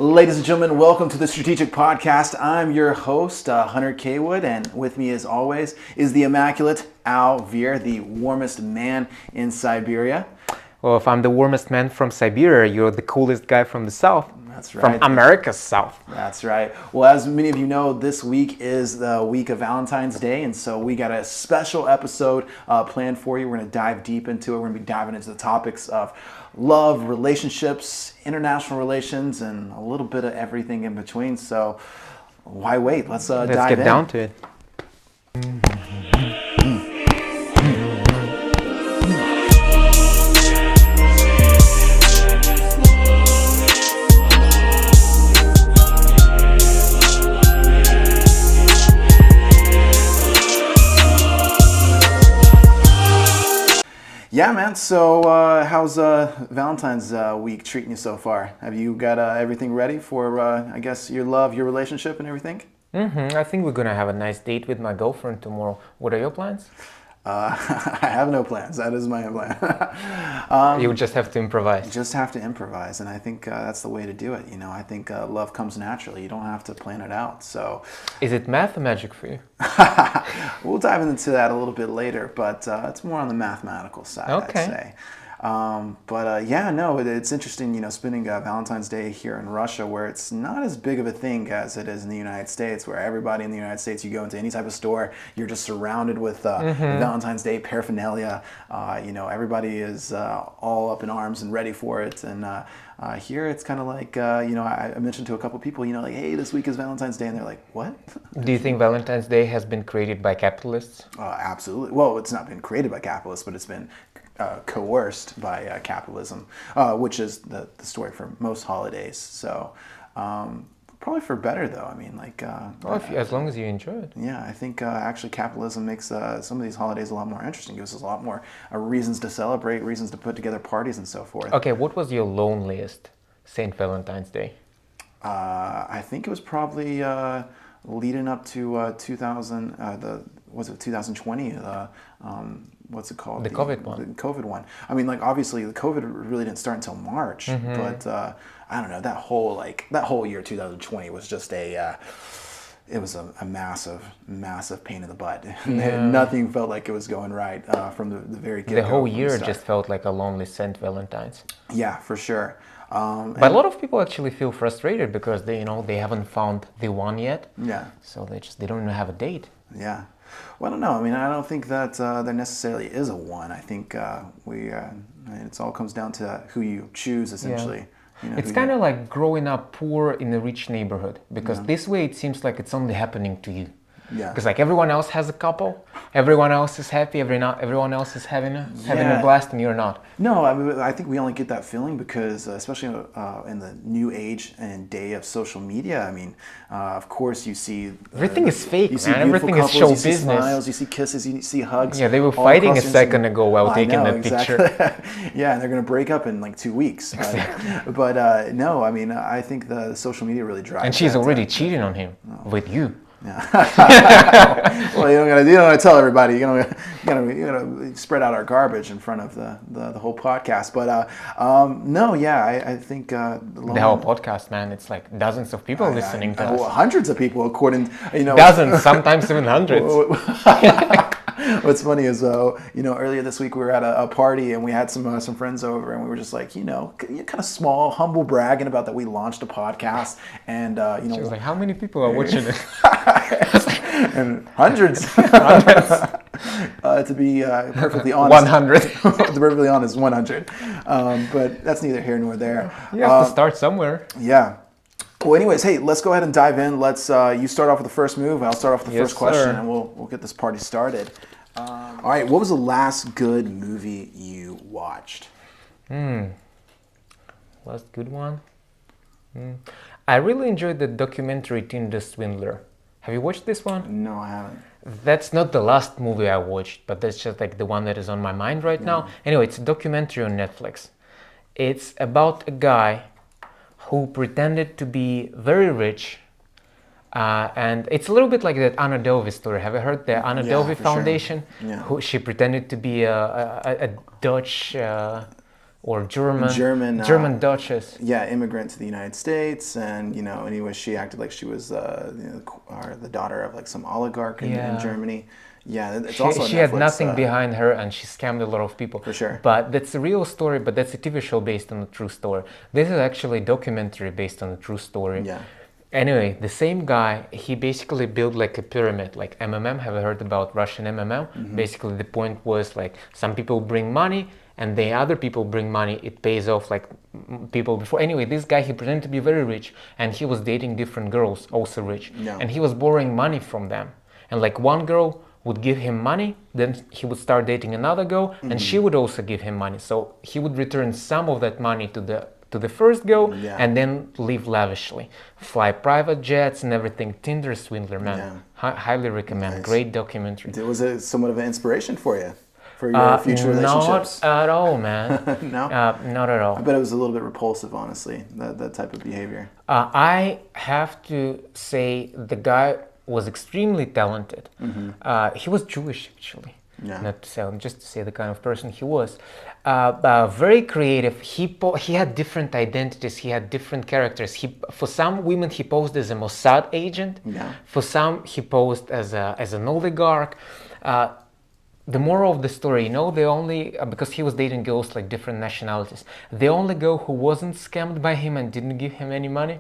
Ladies and gentlemen, welcome to the Strategic Podcast. I'm your host, Hunter Kaywood, and with me as always is the immaculate Al Veer, the warmest man in Siberia. Well, if I'm the warmest man from Siberia, you're the coolest guy from the South. That's right. From America's South. That's right. Well, as many of you know, this week is the week of Valentine's Day, and so we got a special episode planned for you. We're going to dive deep into it. We're going to be diving into the topics of love, relationships, international relations, and a little bit of everything in between. So why wait? Let's dive in. Let's get down to it. Yeah, man. So how's Valentine's week treating you so far? Have you got everything ready for, I guess, your love, your relationship and everything? I think we're going to have a nice date with my girlfriend tomorrow. What are your plans? I have no plans. That is my plan. You just have to improvise. Just have to improvise, and I think that's the way to do it. You know, I think love comes naturally. You don't have to plan it out. So, is it math or magic for you? We'll dive into that a little bit later, but it's more on the mathematical side, okay. I'd say. It's interesting, you know, spending Valentine's Day here in Russia, where it's not as big of a thing as it is in the United States, where everybody in the United States, you go into any type of store, you're just surrounded with Valentine's Day paraphernalia. Everybody is all up in arms and ready for it. And here it's kind of like, I mentioned to a couple people, like, hey, this week is Valentine's Day. And they're like, what? Do you think Valentine's Day has been created by capitalists? Absolutely. Well, it's not been created by capitalists, but it's been coerced by capitalism, which is the story for most holidays. So probably for better, though. I mean, as long as you enjoy it. Yeah, I think actually capitalism makes some of these holidays a lot more interesting. Gives us a lot more reasons to celebrate, reasons to put together parties and so forth. Okay, what was your loneliest St. Valentine's Day? I think it was probably leading up to 2020? What's it called? The COVID one. The COVID one. I mean, obviously, the COVID really didn't start until March, but I don't know. That whole year, 2020, was just a massive pain in the butt. Yeah. Nothing felt like it was going right from the very get-go. The whole year just felt like a lonely St. Valentine's. Yeah, for sure. But a lot of people actually feel frustrated because they haven't found the one yet. Yeah. So they don't even have a date. Yeah. Well, I don't know. I mean, I don't think that there necessarily is a one. I think it all comes down to who you choose, essentially. Yeah. It's kind of like growing up poor in a rich neighborhood, because this way it seems like it's only happening to you. Yeah. Because everyone else has a couple, everyone else is happy, everyone else is having a blast, and you're not. No, I mean, I think we only get that feeling because, especially in the new age and day of social media, I mean, of course you see everything is fake, man. Everything couples, is show you see business. Smiles, you see kisses, you see hugs. Yeah, they were fighting a second ago while taking that exactly. picture. Yeah, and they're going to break up in 2 weeks. Exactly. But no, I mean, I think the social media really drives. And she's already cheating on him with you. Yeah. Well, you don't gotta tell everybody. You gotta spread out our garbage in front of the whole podcast. But I think the whole podcast, man, it's like dozens of people listening to us. Hundreds of people, according dozens, sometimes even hundreds. What's funny is, earlier this week we were at a party and we had some friends over and we were just like, kind of small, humble bragging about that we launched a podcast and She was like, how many people are watching it? And hundreds. To be perfectly honest. 100. To be perfectly honest, 100. But that's neither here nor there. You have to start somewhere. Yeah. Well, anyways, hey, let's go ahead and dive in. Let's you start off with the first move. I'll start off with the first question, and we'll get this party started. All right, what was the last good movie you watched? Last good one? I really enjoyed the documentary Tinder Swindler. Have you watched this one? No, I haven't. That's not the last movie I watched, but that's just the one that is on my mind right now. Anyway, it's a documentary on Netflix. It's about a guy who pretended to be very rich, and it's a little bit like that Anna Delvey story. Have you heard the Anna Delvey Foundation? Sure. Yeah. Who she pretended to be a Dutch or German, German, German Duchess. yeah, immigrant to the United States, and anyway, she acted like she was or the daughter of like some oligarch in Germany. Yeah, it's also a She Netflix, had nothing behind her, and she scammed a lot of people. For sure. But that's a real story, but that's a TV show based on a true story. This is actually a documentary based on a true story. Yeah. Anyway, the same guy, he basically built like a pyramid, like MMM. Have you heard about Russian MMM? Basically, the point was like some people bring money, and the other people bring money. It pays off like people before. Anyway, this guy, he pretended to be very rich, and he was dating different girls, also rich. Yeah. And he was borrowing money from them. And like one girl would give him money, then he would start dating another girl, and she would also give him money. So he would return some of that money to the first girl, and then live lavishly, fly private jets and everything. Tinder swindler, man. Highly recommend. Nice. Great documentary. Was it somewhat of an inspiration for you for your future relationships? Not at all, man. No, not at all. I bet it was a little bit repulsive, honestly. That type of behavior. I have to say the guy was extremely talented. He was Jewish, actually. Yeah. Not to say, just to say the kind of person he was. Very creative. He had different identities. He had different characters. For some women, he posed as a Mossad agent. Yeah. For some, he posed as an oligarch. The moral of the story, the only, because he was dating girls like different nationalities, the only girl who wasn't scammed by him and didn't give him any money?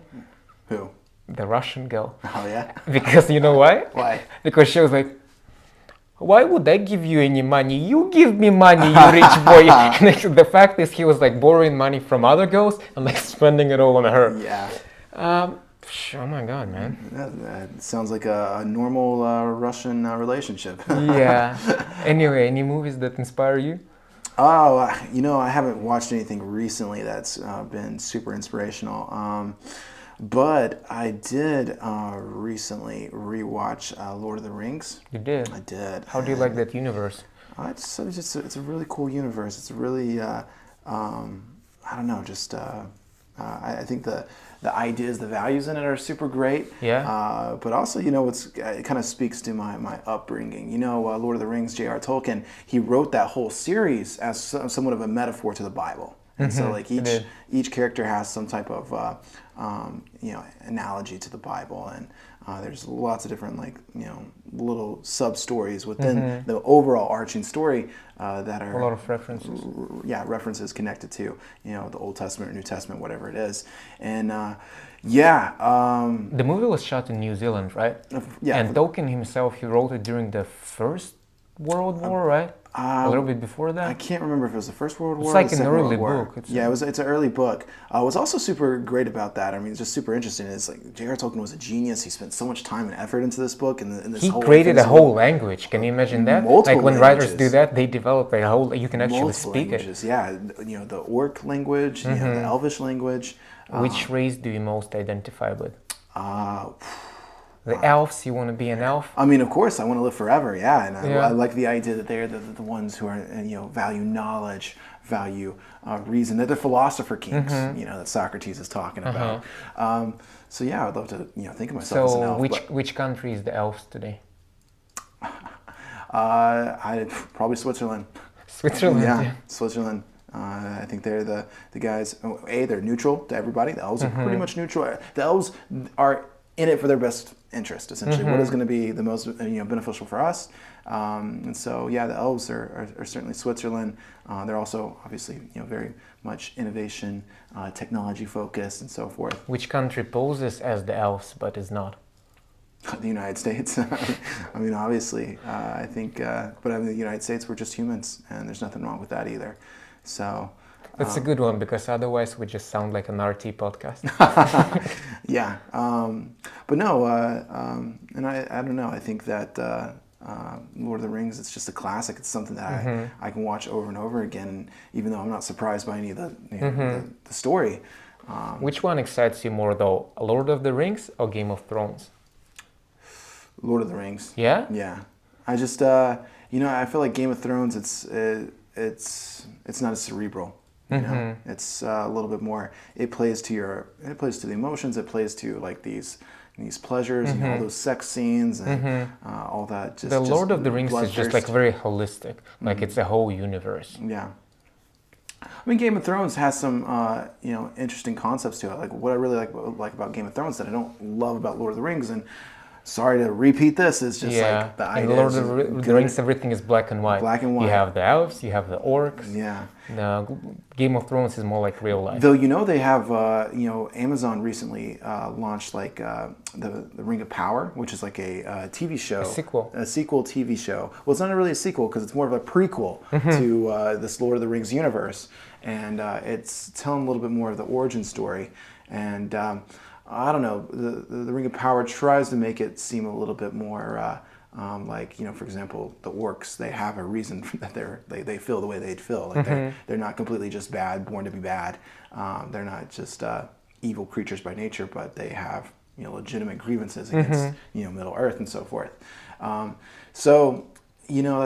Who? The Russian girl. Oh, yeah? Because you know why? Why? Because she was like, why would I give you any money? You give me money, you rich boy. And the fact is, he was like borrowing money from other girls and like spending it all on her. Yeah. Oh my God, man. That sounds like a normal Russian relationship. Yeah. Anyway, any movies that inspire you? Oh, I haven't watched anything recently that's been super inspirational. But I did recently rewatch Lord of the Rings. You did? I did. How do you like that universe? It's a really cool universe. It's a really, I don't know, just I think the ideas, the values in it are super great. Yeah. But also, it kind of speaks to my upbringing. Lord of the Rings, J.R. Tolkien, he wrote that whole series as somewhat of a metaphor to the Bible. And so like each character has some type of analogy to the Bible, and there's lots of different little sub stories within the overall arching story that are a lot of references. References connected to the Old Testament or New Testament, whatever it is, and the movie was shot in New Zealand, right? Yeah. And Tolkien himself, he wrote it during the First World War, right? A little bit before that? I can't remember if it was the First World War It's or like the an Second early World War. book. It's an early book. What's also super great about that, it's just super interesting, is like J.R. Tolkien was a genius. He spent so much time and effort into this book. And this he created a whole language. Can you imagine that? Multiple like when languages. Writers do that, they develop a whole, you can actually Multiple speak languages. it. Yeah, the Orc language, the Elvish language. Which race do you most identify with? The elves, you want to be an elf? Of course, I want to live forever, yeah. And I like the idea that they're the ones who are, value knowledge, value reason. They're the philosopher kings, that Socrates is talking about. So yeah, I'd love to, think of myself as an elf. Which country is the elves today? Probably Switzerland. Switzerland? Yeah, Switzerland. I think they're the guys, they're neutral to everybody. The elves are pretty much neutral. The elves are in it for their best interest, essentially. What is going to be the most beneficial for us? And so, the elves are certainly Switzerland. They're also obviously very much innovation, technology focused, and so forth. Which country poses as the elves but is not? The United States. Obviously, I think, but the United States, we're just humans, and there's nothing wrong with that either. So. That's a good one, because otherwise we just sound like an RT podcast. Yeah, but no, and I don't know. I think that Lord of the Rings, it's just a classic. It's something that I can watch over and over again, and even though I'm not surprised by any of the story. Which one excites you more, though, Lord of the Rings or Game of Thrones? Lord of the Rings. Yeah? Yeah. I just, I feel like Game of Thrones, it's not as cerebral. It's a little bit more. It plays to the emotions. It plays to like these pleasures, all those sex scenes and all that. The Lord of the Rings is just like very holistic. Like it's a whole universe. Yeah. I mean, Game of Thrones has some, interesting concepts to it. Like what I really like about Game of Thrones that I don't love about Lord of the Rings, and sorry to repeat this, is just Yeah, like the in the idea Lord is of the Rings, good, everything is black and white. black and You white. have the elves, you have the orcs. Yeah. The Game of Thrones is more like real life. Though they have Amazon recently launched like the Ring of Power, which is like a TV show, A sequel. a sequel TV show. Well, it's not really a sequel because it's more of a prequel to this Lord of the Rings universe, and it's telling a little bit more of the origin story. And I don't know, the Ring of Power tries to make it seem a little bit more. For example, the orcs, they have a reason that they feel the way they feel. Like they're not completely just bad, born to be bad. They're not just evil creatures by nature, but they have legitimate grievances against Middle Earth and so forth. That's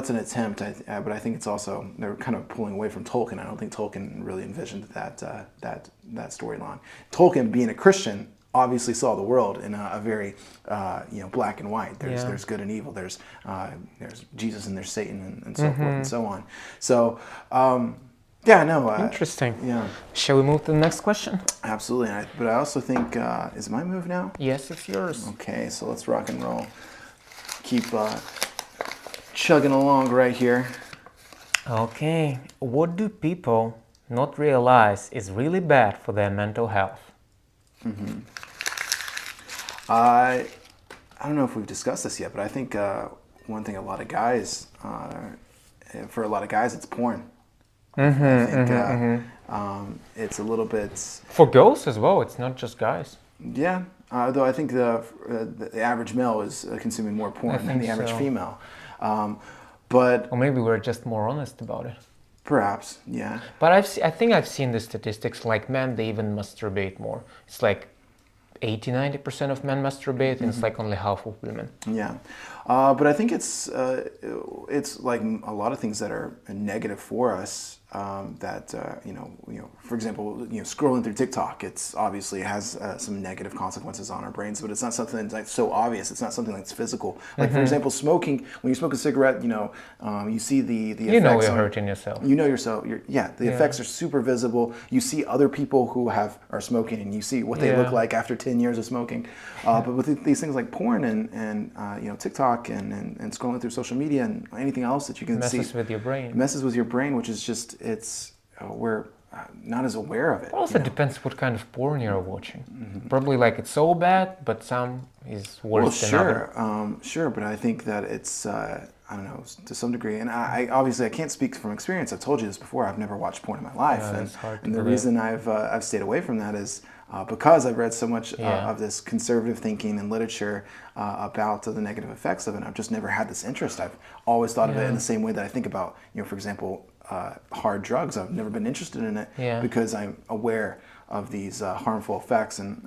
an attempt, but I think it's also they're kind of pulling away from Tolkien. I don't think Tolkien really envisioned that storyline. Tolkien, being a Christian, obviously saw the world in a very black and white. There's good and evil. There's Jesus and there's Satan and so forth and so on. So Interesting. yeah, Shall we move to the next question? absolutely. But I also think is my move now? Yes, it's yours. Okay, so let's rock and roll. Keep chugging along right here. Okay, what do people not realize is really bad for their mental health? I don't know if we've discussed this yet, but I think one thing for a lot of guys, it's porn. I think it's a little bit. For girls as well, it's not just guys. Yeah, though I think the average male is consuming more porn than the average female. But Or maybe we're just more honest about it. perhaps, yeah. But I think I've seen the statistics, like men, they even masturbate more. It's like 80-90% of men masturbate, and it's like only half of women. Yeah, but I think it's like a lot of things that are negative for us. For example, scrolling through TikTok, it's obviously has some negative consequences on our brains, but it's not something that's like so obvious. It's not something that's physical. Like for example, smoking. When you smoke a cigarette, you see the effects. You're hurting yourself. You know yourself. The effects are super visible. You see other people who are smoking, and you see what they look like after 10 years of smoking. But with these things like porn and TikTok and scrolling through social media and anything else that you can see, messes with your brain. messes with your brain, which is just we're not as aware of it. It also depends what kind of porn you're watching. Probably like it's so bad, but some is worse than other. Sure, but I think that it's I don't know, to some degree, and I obviously I can't speak from experience. I've told you this before. I've never watched porn in my life, and the reason I've stayed away from that is because I've read so much of this conservative thinking and literature about the negative effects of it. I've just never had this interest. I've always thought of it in the same way that I think about, for example, hard drugs. I've never been interested in it because I'm aware of these harmful effects, and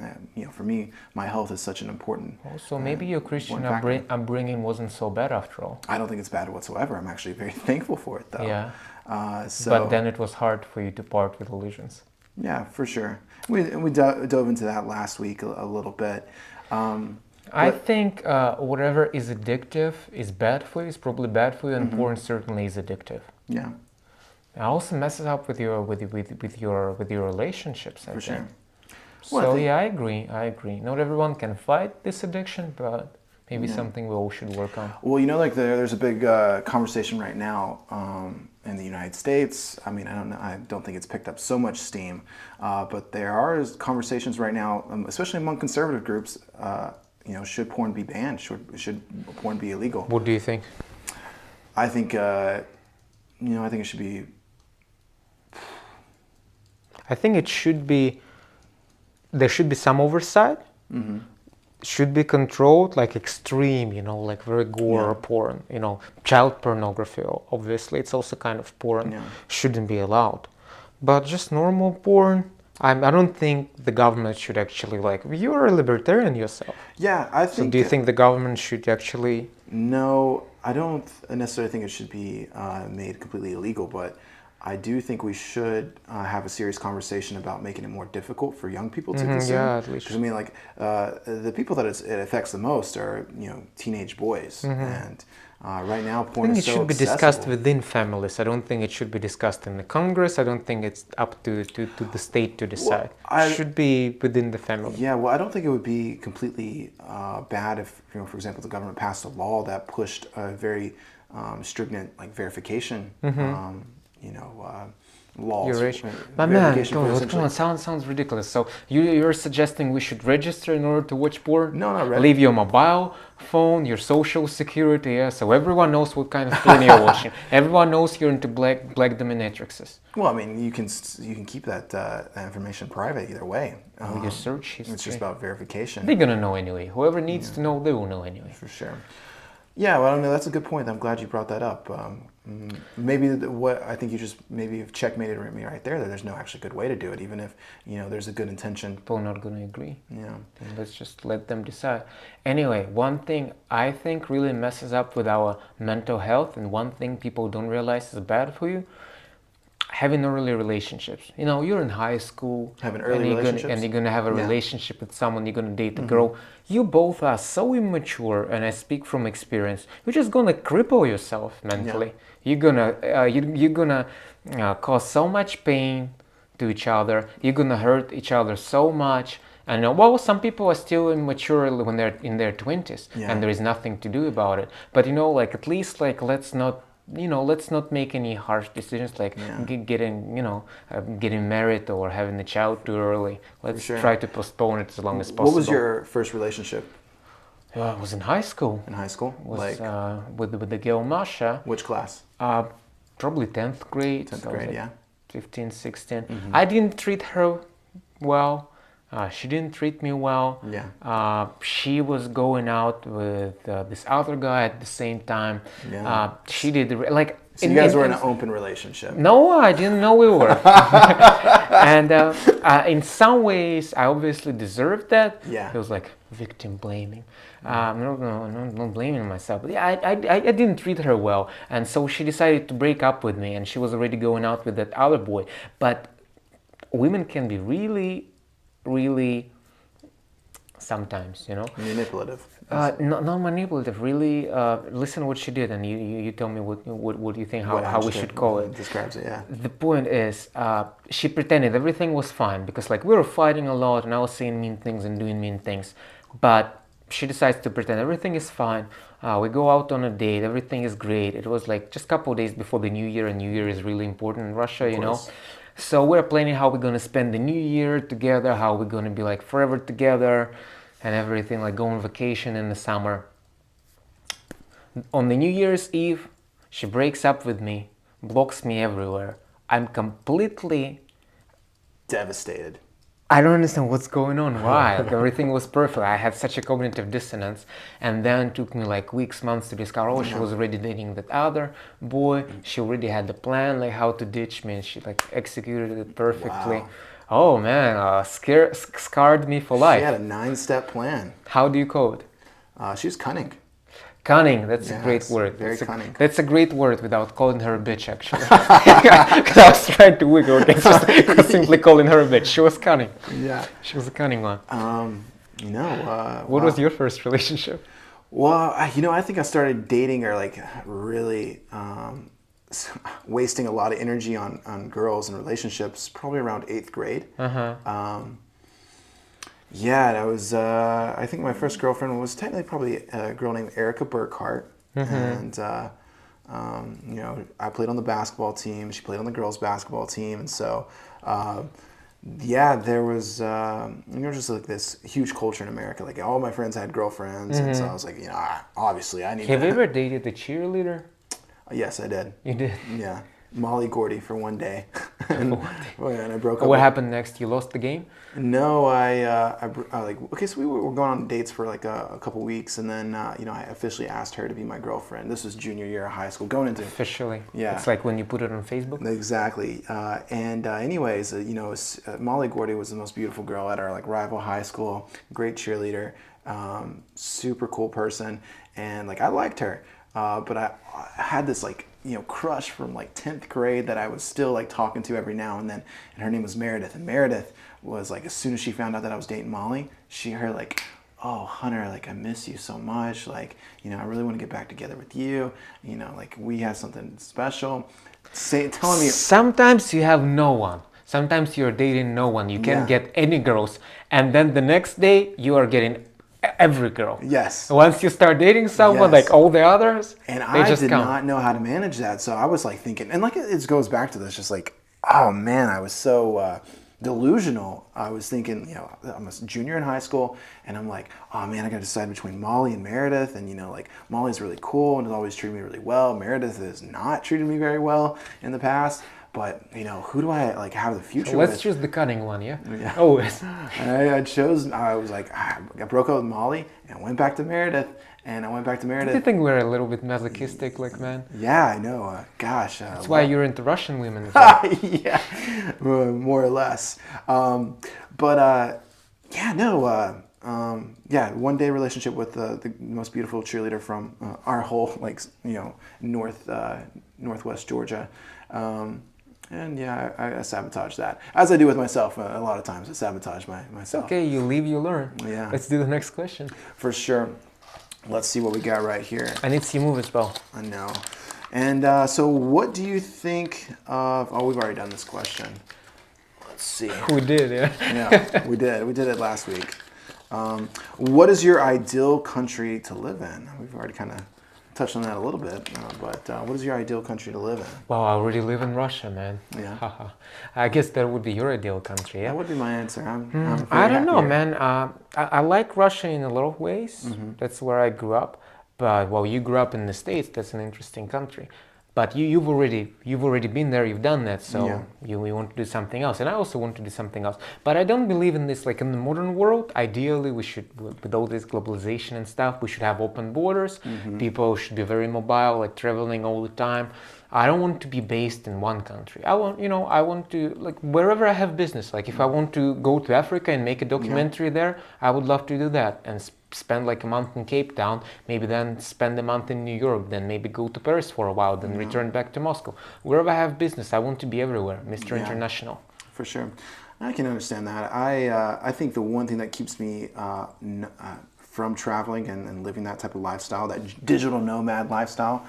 for me, my health is such an important. Also, maybe your Christian upbringing wasn't so bad after all. I don't think it's bad whatsoever. I'm actually very thankful for it, though. Yeah. But then it was hard for you to part with illusions. Yeah, for sure. We dove into that last week a little bit. I think whatever is addictive is bad for you. It's probably bad for you, and porn certainly is addictive. Yeah. It also messes up with your relationships. I think. Sure. So I agree. Not everyone can fight this addiction, but maybe something we all should work on. Well, there's a big conversation right now in the United States. I mean, I don't think it's picked up so much steam, but there are conversations right now, especially among conservative groups. Should porn be banned? Should porn be illegal? What do you think? I think I think it should be. I think it should be. There should be some oversight. Should be controlled, like extreme, like very gore porn, child pornography. Obviously, it's also kind of porn. Shouldn't be allowed, but just normal porn. I don't think the government should actually you're a libertarian yourself. Yeah, I think. So do you think the government should actually? No, I don't necessarily think it should be made completely illegal, but I do think we should have a serious conversation about making it more difficult for young people to consume. Yeah, at least. Because I mean, like the people that it affects the most are teenage boys, and right now I porn think is it so should be discussed accessible. within families. I don't think it should be discussed in the Congress. I don't think it's up to the state to decide. It should be within the family. Yeah, well, I don't think it would be completely bad if, for example, the government passed a law that pushed a very stringent like verification, laws. Your age, but man, come on, sounds ridiculous. So you're suggesting we should register in order to watch porn? No, not really. Leave your mobile phone, your social security, yeah, so everyone knows what kind of porn you're watching. Everyone knows you're into black dominatrixes. Well, I mean, you can keep that information private either way. Your search history. It's just about verification. They're gonna know anyway. Whoever needs to know, they will know anyway. For sure. Yeah, well, I mean, that's a good point. I'm glad you brought that up. Maybe what I think you just maybe have checkmated me right there. That there's no actually good way to do it, even if there's a good intention. People are not going to agree. Yeah. And let's just let them decide. Anyway, one thing I think really messes up with our mental health, and one thing people don't realize is bad for you. Having early relationships. You're in high school. Having early relationships? And you're going to have a relationship with someone, you're going to date a girl. You both are so immature, and I speak from experience. You're just going to cripple yourself mentally. Yeah. You're going to cause so much pain to each other. You're going to hurt each other so much. And some people are still immature when they're in their 20s, and there is nothing to do about it. But at least let's not make any harsh decisions like getting married or having a child too early. Let's try to postpone it as long as possible. What was your first relationship? I was in high school. In high school? With the girl Masha. Which class? Probably 10th grade. 10th grade, yeah. 15, 16. I didn't treat her well. She didn't treat me well. Yeah. She was going out with this other guy at the same time. Yeah. She did So you guys were in an open relationship. No, I didn't know we were. And in some ways, I obviously deserved that. Yeah. It was like victim blaming. No, not blaming myself. But yeah, I didn't treat her well, and so she decided to break up with me, and she was already going out with that other boy. But women can be really sometimes, manipulative. Not manipulative. Really, listen what she did, and you tell me what you think how we should call it. Describes it, yeah. The point is, she pretended everything was fine because we were fighting a lot, and I was saying mean things and doing mean things, but she decides to pretend everything is fine. We go out on a date, everything is great. It was just a couple of days before the New Year, and New Year is really important in Russia, So we're planning how we're gonna spend the New Year together, how we're gonna be forever together, and everything, go on vacation in the summer. On the New Year's Eve, she breaks up with me, blocks me everywhere. I'm completely devastated. I don't understand what's going on. Why? Everything was perfect. I had such a cognitive dissonance, and then it took me weeks, months to discover. She was already dating that other boy. She already had the plan, how to ditch me, and she executed it perfectly. Wow. Oh man, scarred me for life. She had a 9-step plan. How do you call it? She was cunning. Cunning, that's a great word. Very cunning. That's a great word without calling her a bitch, actually. Because I was trying to wiggle against just simply calling her a bitch. She was cunning. Yeah. She was a cunning one. What was your first relationship? Well, I think I started dating her really wasting a lot of energy on girls and relationships probably around 8th grade. Yeah, I was. I think my first girlfriend was technically probably a girl named Erica Burkhart, and I played on the basketball team. She played on the girls' basketball team, and so there was just this huge culture in America. All my friends had girlfriends, and so I was obviously I need. Have you ever dated a cheerleader? Yes, I did. You did? Yeah. Molly Gordy for one day. and I broke up. What happened next? You lost the game? No, so we were going on dates for a couple weeks, and then I officially asked her to be my girlfriend. This was junior year of high school, going into officially. Yeah, it's when you put it on Facebook. Exactly. Anyways, Molly Gordy was the most beautiful girl at our rival high school. Great cheerleader, super cool person, and I liked her. but I had this like crush from like 10th grade that I was still like talking to every now and then, and her name was Meredith. And Meredith was like, as soon as she found out that I was dating Molly, her like, oh Hunter, like I miss you so much, like I really want to get back together with you, like we have something special. Telling me sometimes you have no one. Sometimes you're dating no one. You can't get any girls, and then the next day you are getting every girl. Yes. Once you start dating someone, Yes. like all the others, and they I just did come. not know how to manage that, so I was like thinking, and like it goes back to this, just like, oh man, I was so delusional. I was thinking, I'm a junior in high school, and I'm like, oh man, I got to decide between Molly and Meredith, and like Molly's really cool and has always treated me really well. Meredith has not treated me very well in the past, but who do I like have the future Let's with? choose the cunning one, yeah? Yeah. Always. I was like, I broke up with Molly and went back to Meredith. And I went back to Meredith. Do you think we're a little bit masochistic, like man? Yeah, I know. Gosh. That's why you're into Russian women. Yeah, more or less. Yeah, 1 day relationship with the most beautiful cheerleader from our whole northwest Georgia. And yeah, I sabotage that, as I do with myself a lot of times. I sabotage myself. Okay, you live, you learn. Yeah. Let's do the next question. For sure. Let's see what we got right here. I need to see move as well. I know. And so what do you think of... Oh, we've already done this question. Let's see. We did, yeah. Yeah, we did. We did it last week. What is your ideal country to live in? We've already kind of touched on that a little bit, but what is your ideal country to live in? Well, I already live in Russia, man. Yeah. I guess that would be your ideal country, yeah? That would be my answer. I don't know, man. I like Russia in a lot of ways. Mm-hmm. That's where I grew up. But well, you grew up in the States. That's an interesting country. But you've already been there. You've done that. So you want to do something else, and I also want to do something else. But I don't believe in this. Like in the modern world, ideally we should, with all this globalization and stuff, we should have open borders. Mm-hmm. People should be very mobile, like traveling all the time. I don't want to be based in one country. I want to, like, wherever I have business. Like, if I want to go to Africa and make a documentary there, I would love to do that and spend like a month in Cape Town, maybe then spend a month in New York, then maybe go to Paris for a while, then return back to Moscow. Wherever I have business, I want to be everywhere, Mr. International. For sure. I can understand that. I think the one thing that keeps me from traveling and living that type of lifestyle, that digital nomad lifestyle,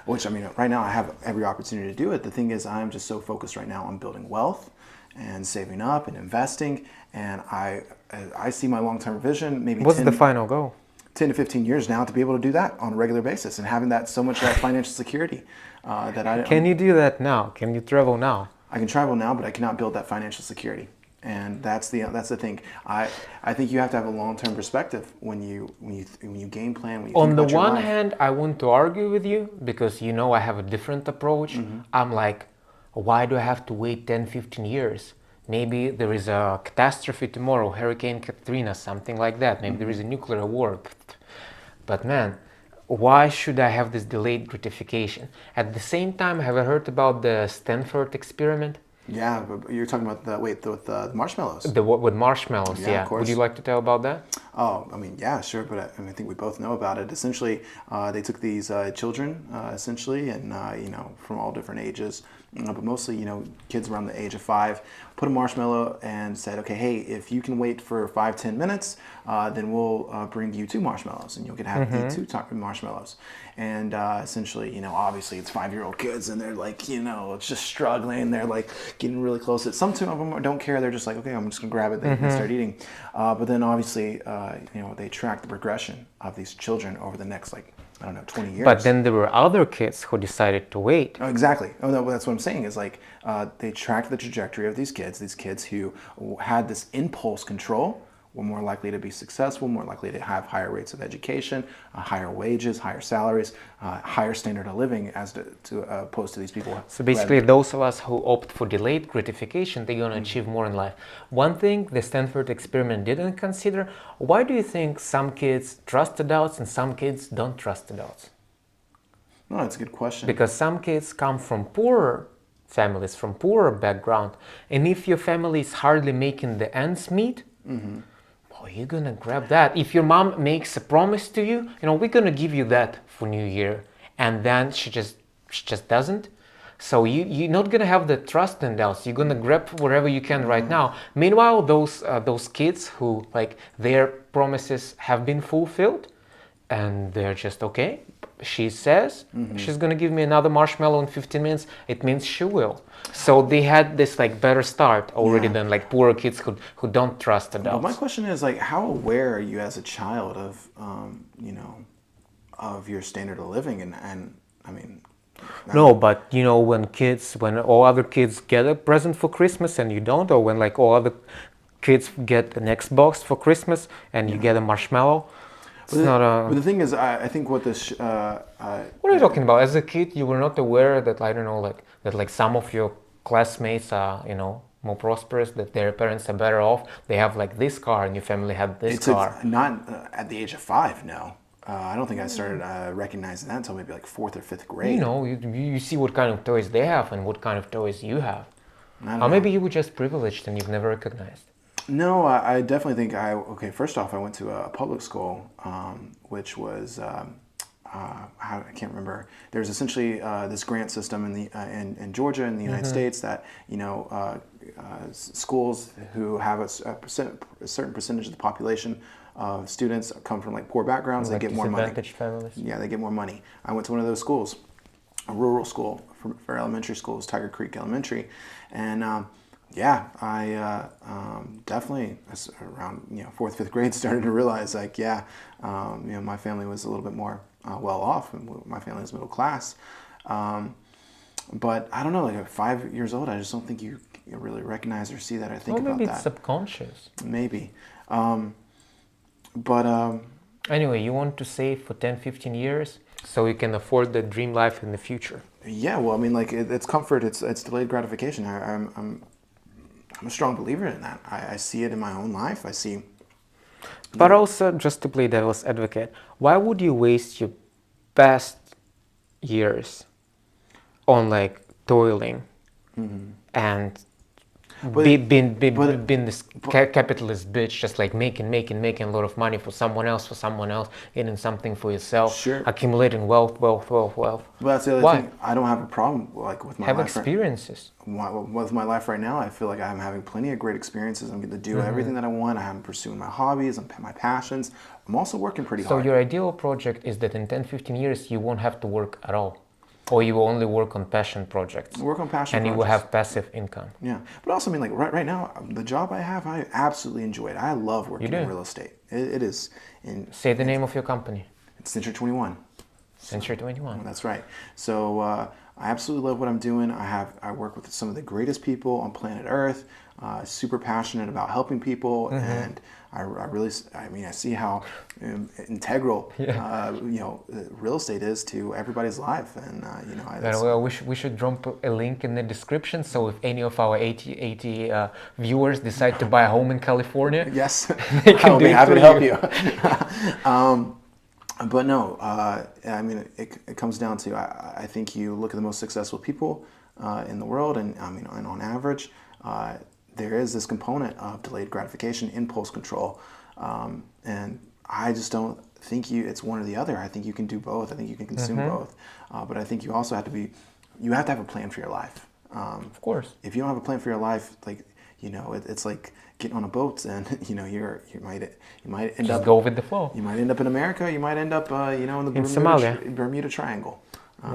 which I mean, right now I have every opportunity to do it. The thing is, I'm just so focused right now on building wealth and saving up and investing. And I see my long-term vision, maybe What's the final goal? 10 to 15 years now, to be able to do that on a regular basis and having that so much financial security that I... Can you do that now? Can you travel now? I can travel now, but I cannot build that financial security. And that's the thing. I think you have to have a long-term perspective when you game plan. When you on the one hand, I want to argue with you because I have a different approach. Mm-hmm. I'm like, why do I have to wait 10, 15 years? Maybe there is a catastrophe tomorrow, Hurricane Katrina, something like that. Maybe there is a nuclear war. But man, why should I have this delayed gratification? At the same time, have I heard about the Stanford experiment? Yeah, but you're talking about with the marshmallows. With marshmallows, yeah. Of course. Would you like to tell about that? Oh, I mean, yeah, sure, but I think we both know about it. Essentially, they took these children, essentially, and from all different ages, but mostly, kids around the age of 5, put a marshmallow and said, okay, hey, if you can wait for 5-10 minutes, then we'll bring you 2 marshmallows, and you'll get to have eat 2 marshmallows. And essentially, obviously it's 5-year-old kids, and they're like, it's just struggling. They're like getting really close. Some of them don't care. They're just like, okay, I'm just gonna grab it and start eating. But then obviously, they track the progression of these children over the next 20 years. But then there were other kids who decided to wait. Oh, exactly. Oh, no, that's what I'm saying is they tracked the trajectory of these kids who had this impulse control were more likely to be successful, more likely to have higher rates of education, higher wages, higher salaries, higher standard of living as to opposed to these people. So basically those of us who opt for delayed gratification, they're going to achieve more in life. One thing the Stanford experiment didn't consider, why do you think some kids trust adults and some kids don't trust adults? No, that's a good question. Because some kids come from poorer families, from poorer background, and if your family is hardly making the ends meet, oh, you're gonna grab that. If your mom makes a promise to you, we're gonna give you that for New Year, and then she just doesn't. So you're not gonna have the trust in else. You're gonna grab whatever you can right now. Meanwhile, those kids who like their promises have been fulfilled, and they're just okay. She says she's gonna give me another marshmallow in 15 minutes. It means she will. So they had this like better start already Yeah. than like poorer kids who don't trust But my adults. question is like, how aware are you as a child of, of your standard of living? And I mean, No, but when all other kids get a present for Christmas and you don't, or when like all other kids get an Xbox for Christmas and you get a marshmallow, it's not but a. the thing is, I think what this, What are you talking about? As a kid, you were not aware that I don't know, like that, like some of your classmates are, more prosperous, that their parents are better off. They have like this car, and your family had this it took car. not at the age of 5. No, I don't think I started recognizing that until maybe like 4th or 5th grade. You see what kind of toys they have and what kind of toys you have. I don't Or know. maybe you were just privileged and you've never recognized. No, I definitely think okay, first off, I went to a public school, which was, I can't remember. There's essentially this grant system in Georgia in the United States that, schools who have a certain percentage of the population of students come from like poor backgrounds, Like they get more money. disadvantaged families. Yeah, they get more money. I went to one of those schools, a rural school for elementary schools, Tiger Creek Elementary, and yeah, I definitely around 4th, 5th grade started to realize like my family was a little bit more well off, and my family was middle class, but I don't know, like at 5 years old, I just don't think you really recognize or see that or think Well, about maybe that. it's subconscious. Maybe, but Anyway, you want to save for 10, 15 years so you can afford the dream life in the future. yeah, well, I mean, like it's comfort, it's delayed gratification. I'm a strong believer in that. I see it in my own life. I see. But also, just to play devil's advocate, why would you waste your best years on like toiling and being this capitalist bitch, just like making a lot of money for someone else, getting something for yourself, Sure. accumulating wealth. Well, that's the other Why? thing. I don't have a problem like with my Have life. experiences. With my life right now, I feel like I'm having plenty of great experiences. I'm getting to do everything that I want. I'm pursuing my hobbies, my passions. I'm also working pretty So hard. your ideal project is that in 10, 15 years you won't have to work at all. Or you will only work on passion projects. Work on passion and you will projects. have passive income. Yeah, but also I mean, like right now, the job I have, I absolutely enjoy it. I love working do? in real estate. It is Say the name of your company. it's Century 21. Century 21. That's right. So I absolutely love what I'm doing. I work with some of the greatest people on planet Earth. Super passionate about helping people, and I really, I mean, I see how integral real estate is to everybody's life, and Well, we should drop a link in the description, so if any of our 80 viewers decide to buy a home in California, yes, they can I'll do be it happy to through help you. But no, I mean, it comes down to I think you look at the most successful people in the world, and I mean, and on average, there is this component of delayed gratification, impulse control, and I just don't think it's one or the other. I think you can do both. I think you can consume both, but I think you also have to have a plan for your life. of course. If you don't have a plan for your life, like it's like getting on a boat, and you might end Just up go with the flow. You might end up in America. You might end up, in the Somalia. Bermuda Triangle.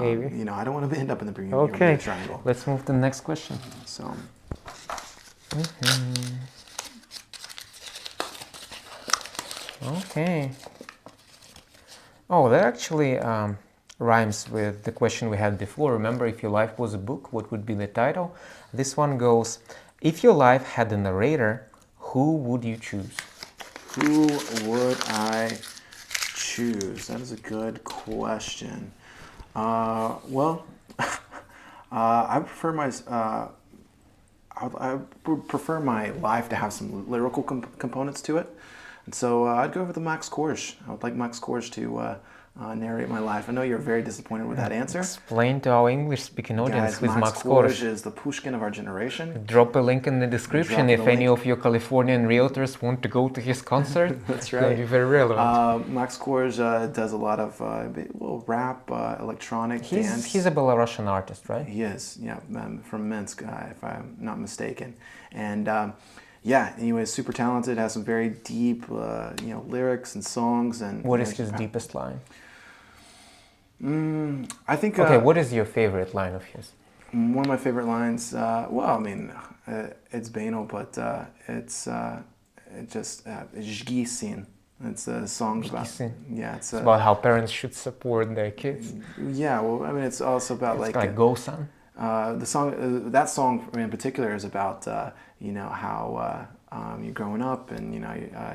Maybe. I don't want to end up in the Bermuda Triangle. Let's move to the next question. So, Okay. Oh, that actually rhymes with the question we had before. Remember, if your life was a book, what would be the title? This one goes, if your life had a narrator, who would you choose? who would I choose? That is a good question. Well, I prefer I would prefer my life to have some lyrical components to it. And so I'd go over the Max Kors. I would like Max Kors to narrate my life. I know you're very disappointed with that answer. Explain to our English-speaking audience Guys, who is Max Max Kors Kors. is the Pushkin of our generation. Drop a link in the description Drop if the any link. of your Californian realtors want to go to his concert. That's It's going to right. be very relevant. Max Kors does a lot of rap, electronic, dance. He's a Belarusian artist, right? He is, yeah, from Minsk, if I'm not mistaken. And yeah, anyway, super talented, has some very deep, lyrics and songs. And What is his deepest line? I think Okay, what is your favorite line of his? one of my favorite lines. It's banal, but it's Жги син. It's a song about It's about how parents should support their kids. Yeah, well, I mean, it's also about It's like Go Son. the song. That song in particular is about how you're growing up and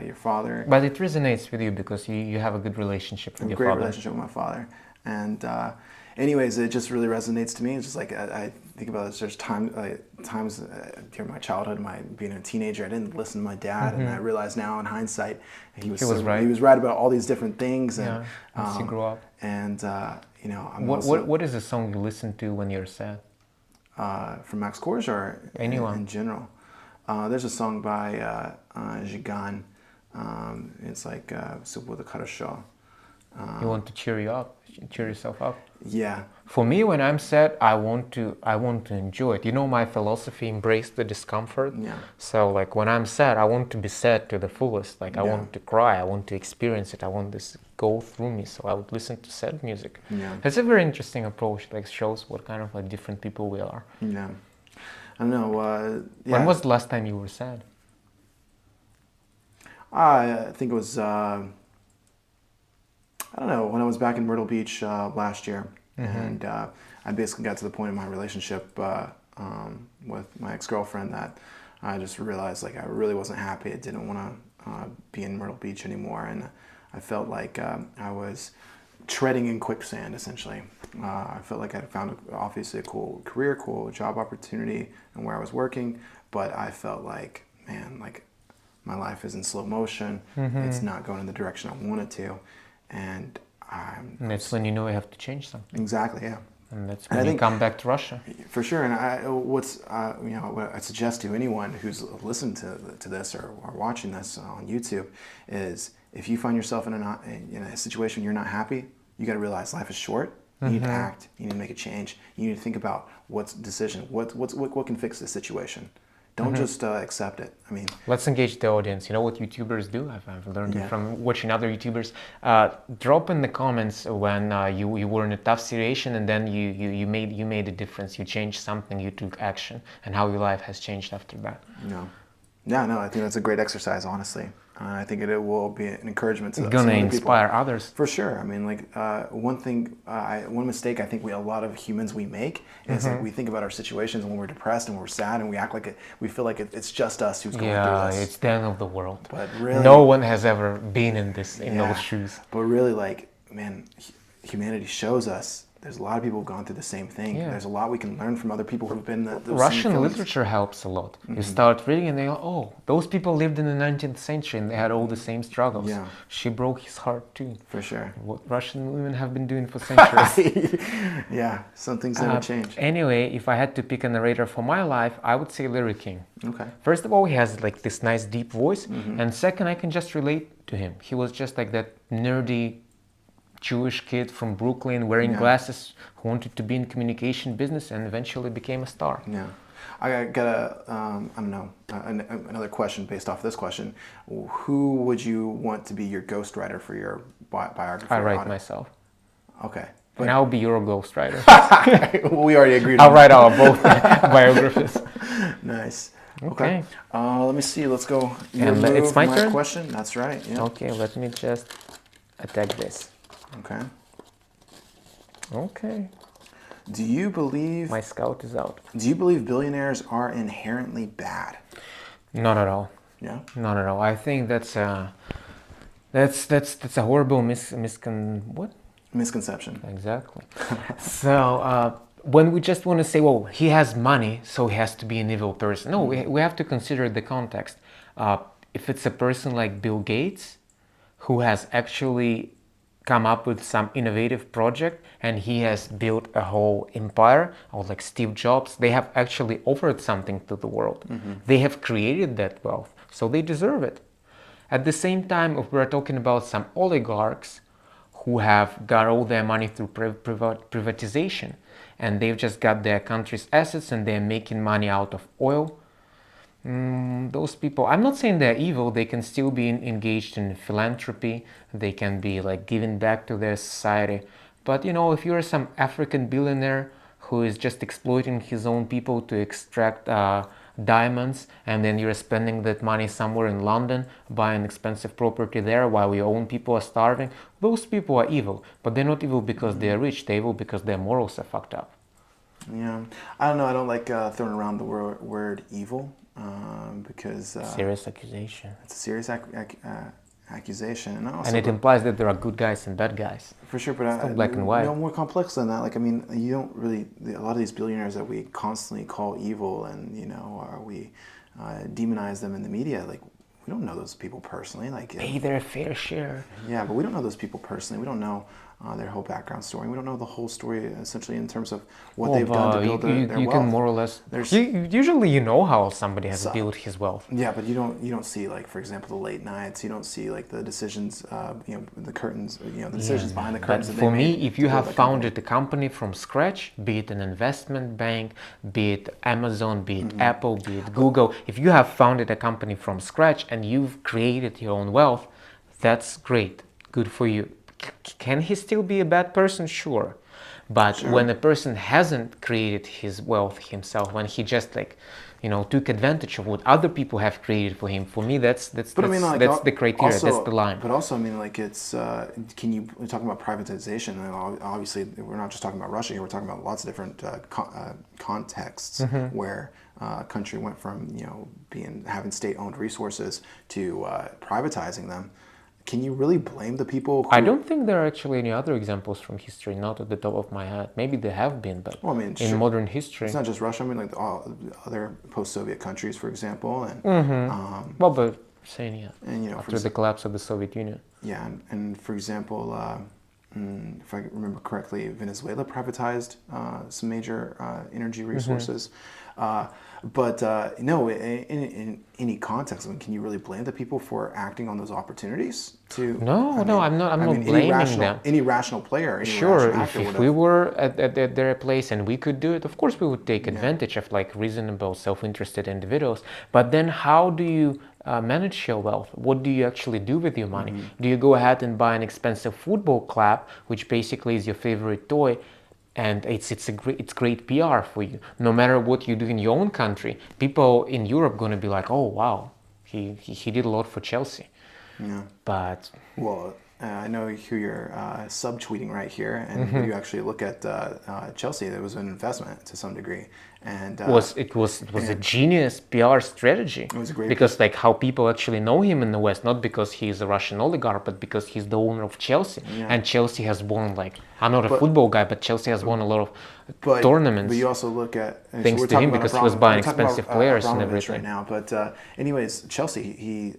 your father. But it resonates with you because you have a good relationship with your Great father. relationship with my father, and anyways, it just really resonates to me. It's just like I think about it. There's times during my childhood, being a teenager, I didn't listen to my dad, and I realize now in hindsight, he was right. He was right about all these different things, and as you grow up. And What is the song you listen to when you're sad? from Max Kors or Anyone in general. There's a song by Jigan. It's like "Все будет хорошо." You want to cheer yourself up. Yeah. For me, when I'm sad, I want to enjoy it. You know, my philosophy: embrace the discomfort. Yeah. So, like when I'm sad, I want to be sad to the fullest. Like I Yeah. want to cry. I want to experience it. I want this to go through me. So I would listen to sad music. Yeah. That's a very interesting approach. Like shows what kind of like different people we are. Yeah. I don't know. Yeah. When was the last time you were sad? I think it was. I don't know, when I was back in Myrtle Beach last year, and I basically got to the point in my relationship with my ex-girlfriend that I just realized like I really wasn't happy. I didn't want to be in Myrtle Beach anymore, and I felt like I was treading in quicksand essentially. I felt like I found obviously a cool career, cool job opportunity, and where I was working, but I felt like, man, like my life is in slow motion. It's not going in the direction I want it to. And that's when you know you have to change something. Exactly, yeah. And that's when you come back to Russia. For sure. And what I suggest to anyone who's listened to this or watching this on YouTube is if you find yourself in a situation you're not happy, you got to realize life is short. You need to act. You need to make a change. You need to think about what can fix the situation. Don't just accept it. I mean, let's engage the audience. You know what YouTubers do? I've learned it from watching other YouTubers. Drop in the comments when you were in a tough situation and then you made a difference. You changed something. You took action, and how your life has changed after that. No, I think that's a great exercise. Honestly, I think it will be an encouragement to gonna inspire others. For sure. I mean, like one mistake I think a lot of humans we make is like we think about our situations when we're depressed and we're sad and we act like we feel like it's just us who's going through this. Yeah, it's the end of the world. But really, no one has ever been in those shoes. But really, like, man, humanity shows us. There's a lot of people who've gone through the same thing. Yeah. There's a lot we can learn from other people who've been those Russian same literature helps a lot. You start reading and they go, oh, those people lived in the 19th century and they had all the same struggles. Yeah. She broke his heart too. For sure. What Russian women have been doing for centuries. Yeah, some things never change. Anyway, if I had to pick a narrator for my life, I would say Larry King. Okay. First of all, he has like this nice deep voice. And second, I can just relate to him. He was just like that nerdy Jewish kid from Brooklyn wearing glasses who wanted to be in communication business and eventually became a star. Yeah. I got another question based off this question. Who would you want to be your ghostwriter for your biography? I write myself. Okay. And I'll be your ghostwriter. We already agreed I'll on write our both biographies. Nice. Okay. Let me see. Let's go. And it's my turn? Question. That's right. Yeah. Okay, let me just attack this. Okay. Okay. Do you believe My scout is out. Do you believe billionaires are inherently bad? Not at all. Yeah. Not at all. I think that's a horrible what? Misconception. Exactly. So when we just want to say, well, he has money, so he has to be an evil person. No, we have to consider the context. if it's a person like Bill Gates who has actually come up with some innovative project and he has built a whole empire, or like Steve Jobs, they have actually offered something to the world. They have created that wealth, so they deserve it. At the same time, if we're talking about some oligarchs who have got all their money through privatization, and they've just got their country's assets and they're making money out of oil, those people, I'm not saying they're evil, they can still be engaged in philanthropy, they can be like giving back to their society. But you know, if you're some African billionaire who is just exploiting his own people to extract diamonds, and then you're spending that money somewhere in London buying expensive property there while your own people are starving, those people are evil. But they're not evil because they're rich, they're evil because their morals are fucked up. Yeah, I don't know. I don't like throwing around the word evil because Serious accusation. it's a serious accusation, and also, And it implies that there are good guys and bad guys. for sure. But It's not black and white. No, more complex than that. Like, I mean, you don't really. A lot of these billionaires that we constantly call evil, and we demonize them in the media. Like, we don't know those people personally. Like, Pay their fair share. yeah, but we don't know those people personally. We don't know their whole background story. We don't know the whole story, essentially, in terms of what they've done to build their you wealth. can more or less. Usually, you know how somebody has built his wealth. Yeah, but you don't see, like, for example, the late nights. You don't see like the decisions, the curtains, the decisions behind the But curtains. that they for made me, if to you build have that company. founded a company from scratch, be it an investment bank, be it Amazon, be it Apple, be it Google, if you have founded a company from scratch and you've created your own wealth, that's great. Good for you. Can he still be a bad person? Sure. But when a person hasn't created his wealth himself, when he just took advantage of what other people have created for him, for me that's the criteria, also, that's the line. But also, I mean, like, it's we're talking about privatization, and obviously we're not just talking about Russia here. We're talking about lots of different contexts where a country went from having state-owned resources to privatizing them. Can you really blame the people who... I don't think there are actually any other examples from history, not at the top of my head. Maybe there have been, but in modern history... It's not just Russia. I mean, like all other post-Soviet countries, for example. And, well, but saying, yeah, and, after the collapse of the Soviet Union. Yeah, and for example, if I remember correctly, Venezuela privatized some major energy resources. But no, in any context, I mean, can you really blame the people for acting on those opportunities? No, I'm not blaming them. Any rational player, sure, if we were at their place and we could do it, of course we would take advantage of like reasonable, self-interested individuals. But then how do you manage your wealth? What do you actually do with your money? Do you go ahead and buy an expensive football club, which basically is your favorite toy, and it's great PR for you? No matter what you do in your own country, people in Europe going to be like, oh wow, he did a lot for Chelsea. Yeah. But well, I know who you're subtweeting right here, and when you actually look at Chelsea, there was an investment to some degree, and it was a genius PR strategy. It was a great because like how people actually know him in the West, not because he's a Russian oligarch, but because he's the owner of Chelsea, and Chelsea has won, like, I'm not a football guy, but Chelsea has won a lot of tournaments. But you also look at thanks to him because he was buying expensive players and everything. Right now, but anyways, Chelsea, he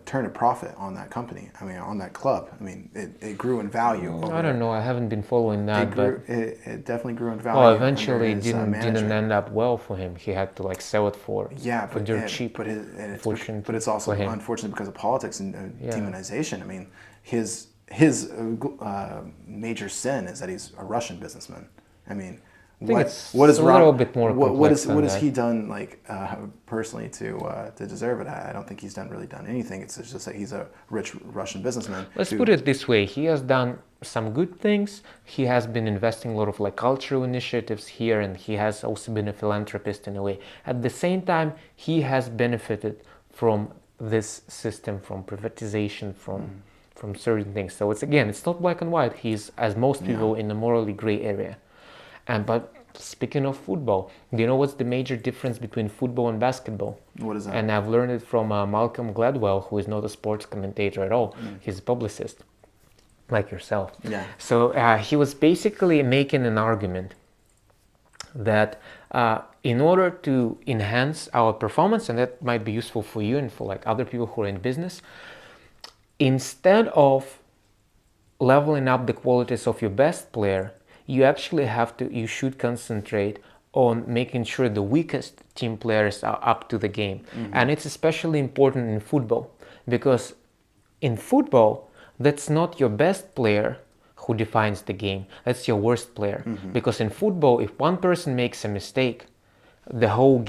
turned a profit on that company. I mean, on that club. I mean, it grew in value. I don't know. I haven't been following that, but it definitely grew in value. Well, eventually it didn't end up well for him. He had to like sell it for dirt cheap. But it's also unfortunate because of politics and demonization. I mean, his major sin is that he's a Russian businessman. I mean, what is a little bit more complex what has he done, like, personally to deserve it? I don't think he's really done anything. It's just that he's a rich Russian businessman. Let's put it this way: he has done some good things. He has been investing a lot of like cultural initiatives here, and he has also been a philanthropist in a way. At the same time, he has benefited from this system, from privatization, from certain things. So it's not black and white. He's, as most people, in a morally gray area. But speaking of football, do you know what's the major difference between football and basketball? What is that? And I've learned it from Malcolm Gladwell, who is not a sports commentator at all. He's a publicist, like yourself. Yeah. So he was basically making an argument that in order to enhance our performance, and that might be useful for you and for like other people who are in business, instead of leveling up the qualities of your best player, you should concentrate on making sure the weakest team players are up to the game. And it's especially important in football, because in football, that's not your best player who defines the game, that's your worst player. Because in football, if one person makes a mistake, the whole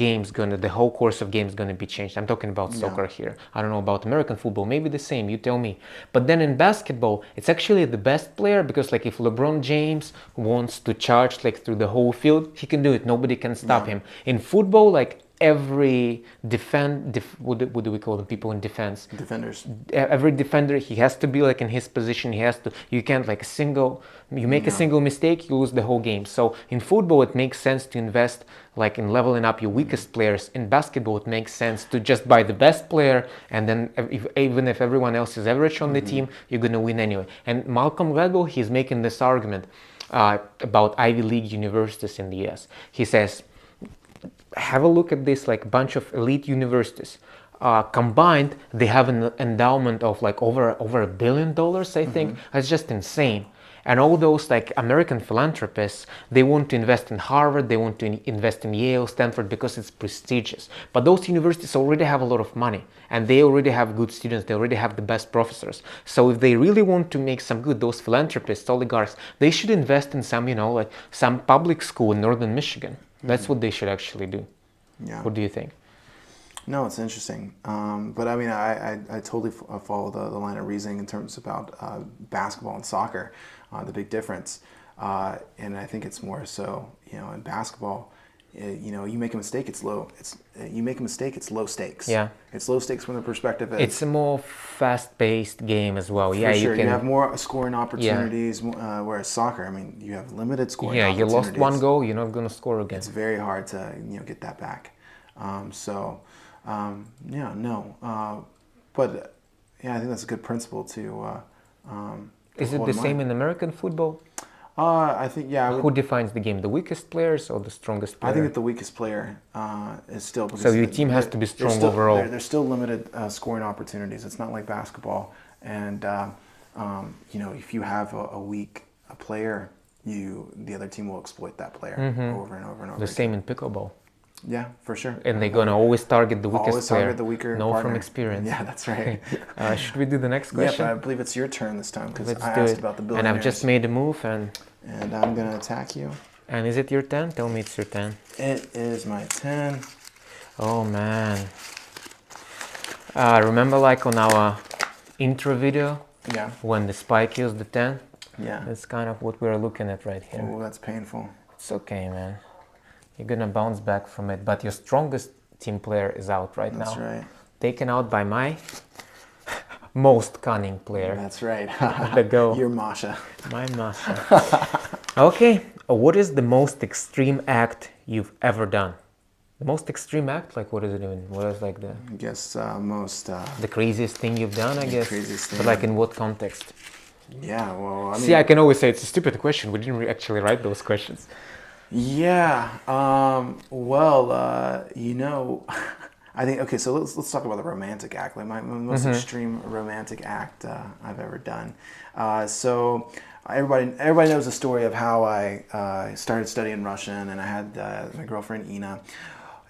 course of game is gonna be changed. I'm talking about soccer here. I don't know about American football, maybe the same, you tell me. But then in basketball, it's actually the best player, because like if LeBron James wants to charge like through the whole field, he can do it. Nobody can stop him. In football, like every what do we call them, people in defense? Defenders. Every defender, he has to be like in his position. You can't like you make a single mistake, you lose the whole game. So in football, it makes sense to invest like in leveling up your weakest players. In basketball, it makes sense to just buy the best player, and then even if everyone else is average on the team, you're gonna win anyway. And Malcolm Gladwell, he's making this argument about Ivy League universities in the US. He says, have a look at this like bunch of elite universities. Combined, they have an endowment of like over $1 billion, I think. That's just insane. And all those like American philanthropists, they want to invest in Harvard, they want to invest in Yale, Stanford, because it's prestigious. But those universities already have a lot of money, and they already have good students, they already have the best professors. So if they really want to make some good, those philanthropists, oligarchs, they should invest in some, like some public school in northern Michigan. That's what they should actually do. Yeah. What do you think? No, it's interesting. But I mean, I totally follow the line of reasoning in terms about basketball and soccer, the big difference. And I think it's more so, in basketball, you make a mistake, it's low. It's low stakes. Yeah. It's low stakes from the perspective of... It's a more fast-paced game as well. For sure. You have more scoring opportunities, whereas soccer, I mean, you have limited scoring opportunities. You lost one goal, you're not going to score again. It's very hard to, get that back. But I think that's a good principle to. Is it the same in American football? I think Who defines the game? The weakest players or the strongest player? I think that the weakest player is still. So your team has to be strong overall. There's still limited scoring opportunities. It's not like basketball, and if you have a weak player, the other team will exploit that player over and over and over. The same in pickleball. Yeah, for sure. And they're gonna always target the weakest always player. Target the weaker No, partner. from experience. Yeah, that's right. Should we do the next question? Yeah, but I believe it's your turn this time because I do asked it. about the billionaires. And I've just made a move, and I'm gonna attack you. And is it your 10? Tell me it's your 10. It is my 10. Oh man. Remember like on our intro video? Yeah. When the spike used the 10? Yeah. That's kind of what we're looking at right here. Oh, that's painful. It's okay, man. You're gonna bounce back from it, but your strongest team player is out right now. That's right. Taken out by my most cunning player. That's right. The go. You're Masha. My Masha. Okay, what is the most extreme act you've ever done? The most extreme act? Like what is it even? What is like I guess most... the craziest thing you've done, I guess? Craziest thing. But like in what context? Yeah, well, I mean... See, I can always say it's a stupid question. We didn't actually write those questions. Yeah. I think, okay, so let's talk about the romantic act, like my most extreme romantic act I've ever done. So everybody knows the story of how I started studying Russian, and I had my girlfriend Ina.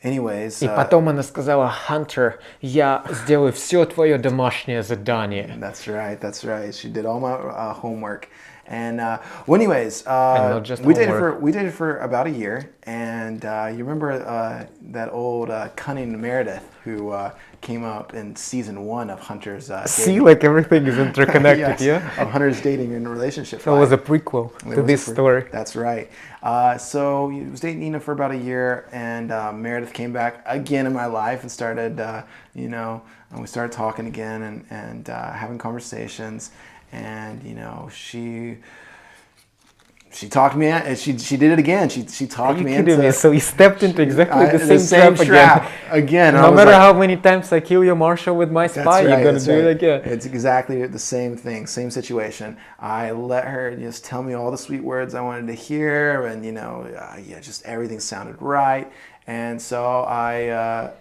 Anyways. И потом она сказала: Hunter, я сделаю все твое домашнее задание. That's right. She did all my homework. And we dated for about a year, and you remember that old cunning Meredith who came up in season 1 of Hunter's See, like everything is interconnected, yes, of Hunter's dating and relationship. So it was a prequel to this story. That's right. So he was dating Nina for about a year, and Meredith came back again in my life and started, and we started talking again and having conversations. And she talked me. She did it again. She talked me into. Me? So you stepped into exactly the same trap again. No matter how many times I kill your Marshall with my spy, you're gonna do it again. It's exactly the same thing, same situation. I let her just tell me all the sweet words I wanted to hear, and just everything sounded right. And so I,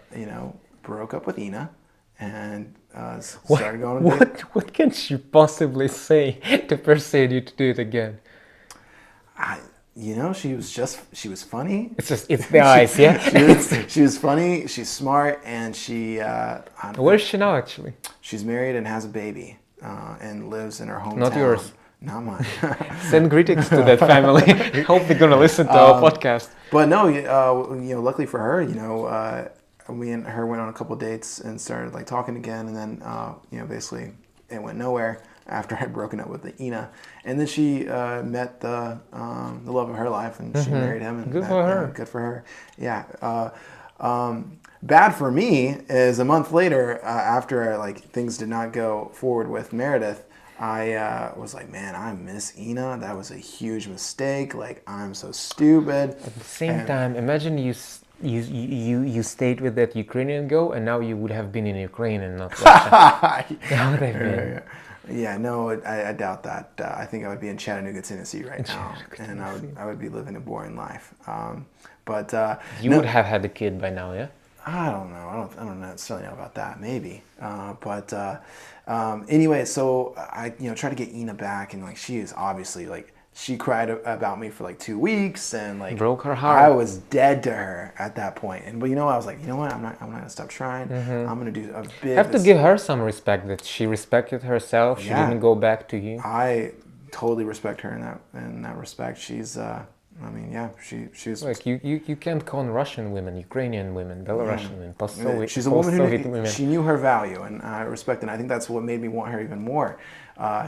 broke up with Ina and What, started going on dates. what can she possibly say to persuade you to do it again? I, she was funny. It's the eyes, yeah? She was funny. She's smart, and Where is she now, actually? she's married and has a baby, and lives in her hometown. Not yours. Not mine. Send greetings to that family. Hope they're gonna listen to our podcast. But no, luckily for her, we and her went on a couple dates and started like talking again, and then basically it went nowhere after I'd broken up with the Ina, and then she met the love of her life, and she married him. And Good for her. Good for her. Yeah. Bad for me is a month later, after like things did not go forward with Meredith. I was like, man, I miss Ina. That was a huge mistake. Like, I'm so stupid. At the same time, imagine you stayed with that Ukrainian girl, and now you would have been in Ukraine and not Russia. That would have been. Yeah, no, I doubt that. I think I would be in Chattanooga, Tennessee right now, and I would be living a boring life. But you would have had a kid by now, yeah? I don't know. I don't necessarily know about that. Maybe. Anyway, so I tried to get Ina back, and like she is obviously like she cried about me for like 2 weeks, and like broke her heart. I was dead to her at that point. And but I was like, you know what? I'm not gonna stop trying. I'm gonna do a big. You have to give her some respect that she respected herself. She didn't go back to you. I totally respect her in that respect. She's she's like you can't con Russian women, Ukrainian women, Belarusian women, post-Soviet, she's a woman who women. She knew her value, and I respect it. And I think that's what made me want her even more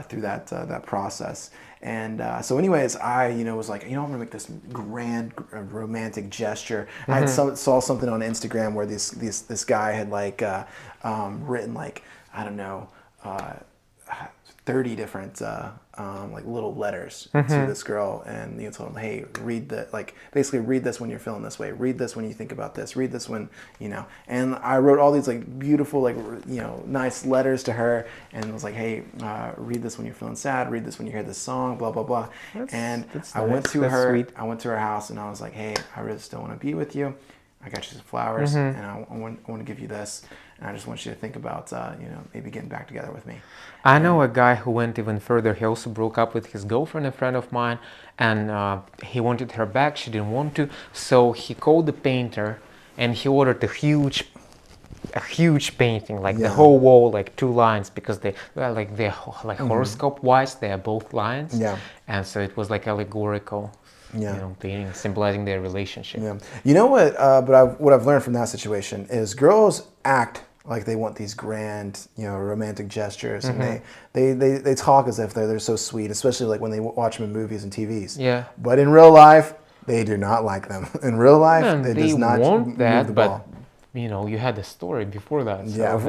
through that process. And so, anyways, I was like, I'm gonna make this grand romantic gesture. I saw something on Instagram where this guy had like written like I don't know. 30 different like little letters to this girl, and told him, hey, basically read this when you're feeling this way, read this when you think about this, read this when and I wrote all these like beautiful like nice letters to her, and was like, hey, read this when you're feeling sad, read this when you hear this song, blah blah blah. I went to her house, and I was like, hey, I really still want to be with you. I got you some flowers, and I want to give you this, and I just want you to think about, maybe getting back together with me. I know a guy who went even further. He also broke up with his girlfriend, a friend of mine, and he wanted her back. She didn't want to, so he called the painter, and he ordered a huge painting, like the whole wall, like 2 lines, because they're horoscope wise, they are both lines. Yeah. And so it was like allegorical. Painting symbolizing their relationship. Yeah. You know what? What I've learned from that situation is girls act like they want these grand, romantic gestures, and they talk as if they're so sweet, especially like when they watch them in movies and TVs. Yeah. But in real life, they do not like them. In real life, it they does not want that, move the ball. But you had a story before that. So yeah.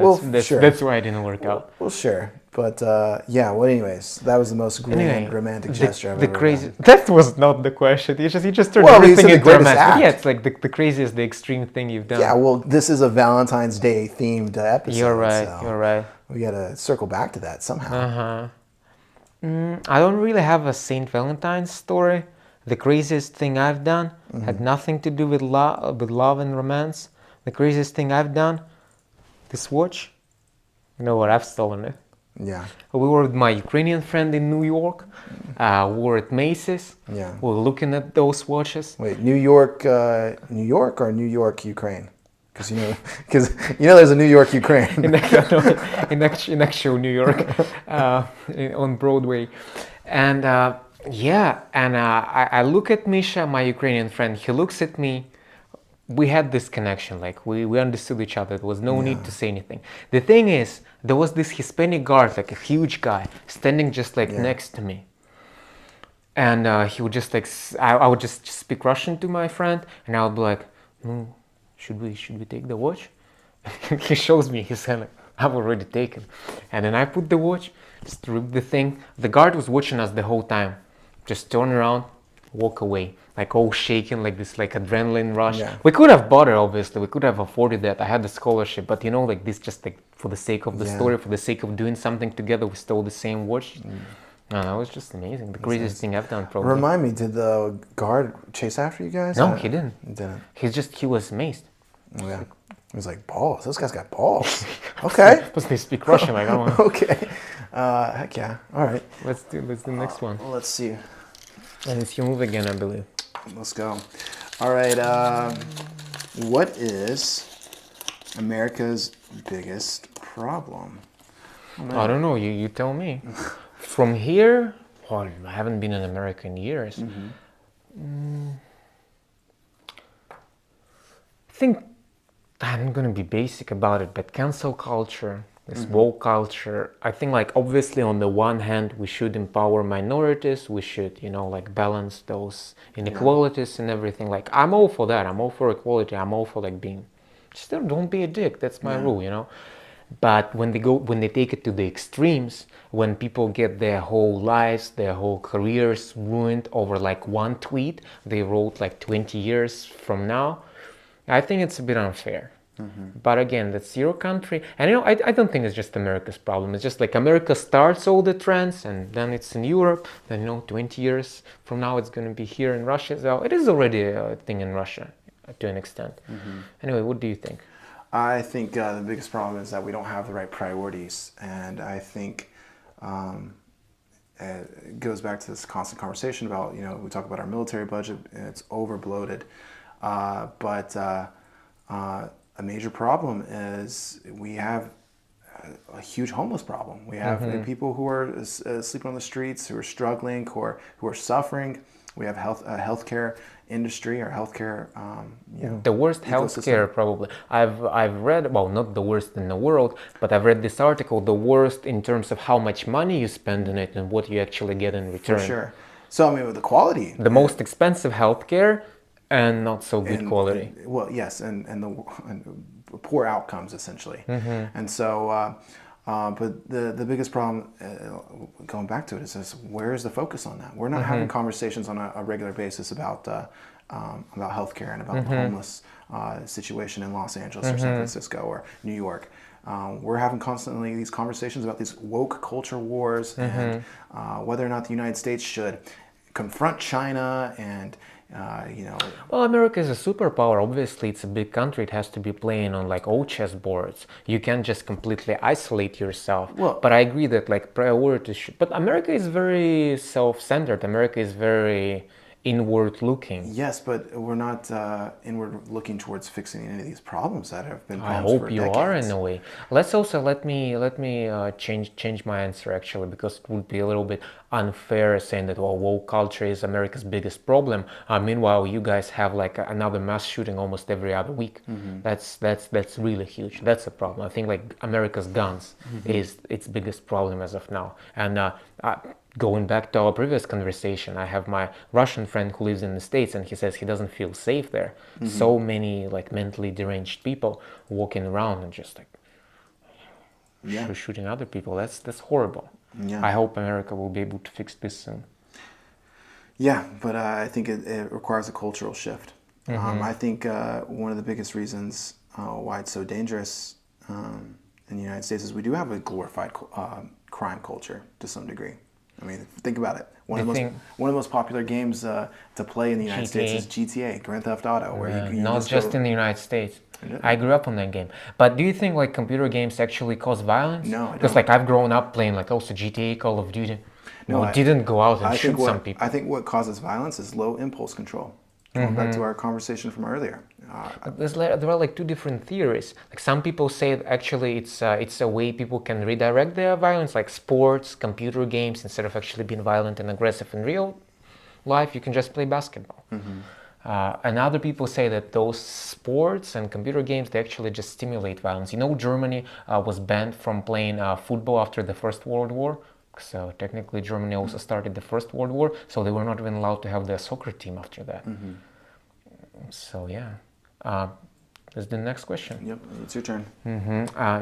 Sure. That's why it didn't work out. Well, sure. But anyways, that was the most grand romantic gesture I've ever done. That was not the question. You just turned everything into romantic. Yeah, it's like the craziest, the extreme thing you've done. Yeah, well, this is a Valentine's Day themed episode. You're right. So you're right. We gotta circle back to that somehow. I don't really have a Saint Valentine's story. The craziest thing I've done had nothing to do with love and romance. The craziest thing I've done, this watch. You know what? I've stolen it. Yeah. We were with my Ukrainian friend in New York. We were at Macy's. Yeah. We were looking at those watches. Wait, New York, or New York, Ukraine? Because there's a New York, Ukraine. in actual New York, on Broadway, and I look at Misha, my Ukrainian friend. He looks at me. We had this connection, like we understood each other. There was no need to say anything. The thing is, there was this Hispanic guard, like a huge guy, standing just like next to me. And he would just like, I would just speak Russian to my friend, and I would be like, should we take the watch? He shows me his hand, like, I've already taken. And then I put the watch, just rip the thing. The guard was watching us the whole time. Just turn around, walk away, like all shaking, like this, like adrenaline rush. Yeah. We could have bought it, obviously. We could have afforded that. I had the scholarship, but like this, just like for the sake of the story, for the sake of doing something together, we stole the same watch. No, that was just amazing. The craziest thing I've done, probably. Remind me, did the guard chase after you guys? No, he didn't. He didn't. He was amazed. Oh, yeah. He was like, balls. This guy's got balls. Okay. Plus they speak Russian, like, I don't want. Okay. Heck yeah. All right. Let's do the next one. Let's see. And it's your move again, I believe. Let's go. All right. What is America's biggest problem? I don't know. You tell me. From here, well, I haven't been in America in years. I think I'm gonna be basic about it, but cancel culture, this woke culture. I think, like, obviously, on the one hand, we should empower minorities. We should, like, balance those inequalities and everything. Like, I'm all for that. I'm all for equality. I'm all for, like, being. Just don't be a dick. That's my rule. But when they take it to the extremes, when people get their whole lives, their whole careers ruined over like one tweet they wrote like 20 years from now, I think it's a bit unfair. But again, that's your country, and I don't think it's just America's problem. It's just like America starts all the trends, and then it's in Europe. Then 20 years from now, it's going to be here in Russia. So it is already a thing in Russia to an extent. Anyway, what do you think? I think the biggest problem is that we don't have the right priorities, and I think it goes back to this constant conversation about, we talk about our military budget, and it's over bloated, but a major problem is we have a huge homeless problem. We have people who are sleeping on the streets, who are struggling, who are suffering. We have healthcare industry or healthcare. The worst healthcare, probably. I've read, well, not the worst in the world, but I've read this article, the worst in terms of how much money you spend on it and what you actually get in return. For sure. So I mean, with the quality, the most expensive healthcare and not so good quality. Well, yes, and the poor outcomes essentially. And so. But the biggest problem, going back to it, is this, where is the focus on that? We're not having conversations on a regular basis about healthcare and about the homeless situation in Los Angeles or San Francisco or New York. We're having constantly these conversations about these woke culture wars and whether or not the United States should confront China and Well, America is a superpower. Obviously, it's a big country. It has to be playing on like all chess boards. You can't just completely isolate yourself. Well, but I agree that like priorities should. But America is very self-centered. America is very inward looking. Yes, but we're not inward looking towards fixing any of these problems that have been I problems hope for you decades. are in a way. Let's also let me change my answer actually, because it would be a little bit unfair saying that woke culture is America's biggest problem. Meanwhile, you guys have like another mass shooting almost every other week. That's really huge. That's a problem. I think like America's guns is its biggest problem as of now. And going back to our previous conversation, I have my Russian friend who lives in the States, and he says he doesn't feel safe there. So many like mentally deranged people walking around and just like shooting other people. That's horrible. Yeah. I hope America will be able to fix this soon. Yeah, but I think it requires a cultural shift. I think one of the biggest reasons why it's so dangerous in the United States is we do have a glorified crime culture to some degree. I mean, think about it. One of the most popular games to play in the United States is GTA, Grand Theft Auto, where you not just in the United States. I grew up on that game. But do you think like computer games actually cause violence? No, I don't. Because like I've grown up playing like also GTA, Call of Duty. No, I didn't go out and shoot some people. I think what causes violence is low impulse control. Going back to our conversation from earlier. There are like two different theories. Like some people say that actually it's a way people can redirect their violence, like sports, computer games. Instead of actually being violent and aggressive in real life, you can just play basketball. And other people say that those sports and computer games, they actually just stimulate violence. Germany was banned from playing football after the First World War. So technically Germany also started the First World War, so they were not even allowed to have their soccer team after that. So yeah. That's the next question. Yep, it's your turn.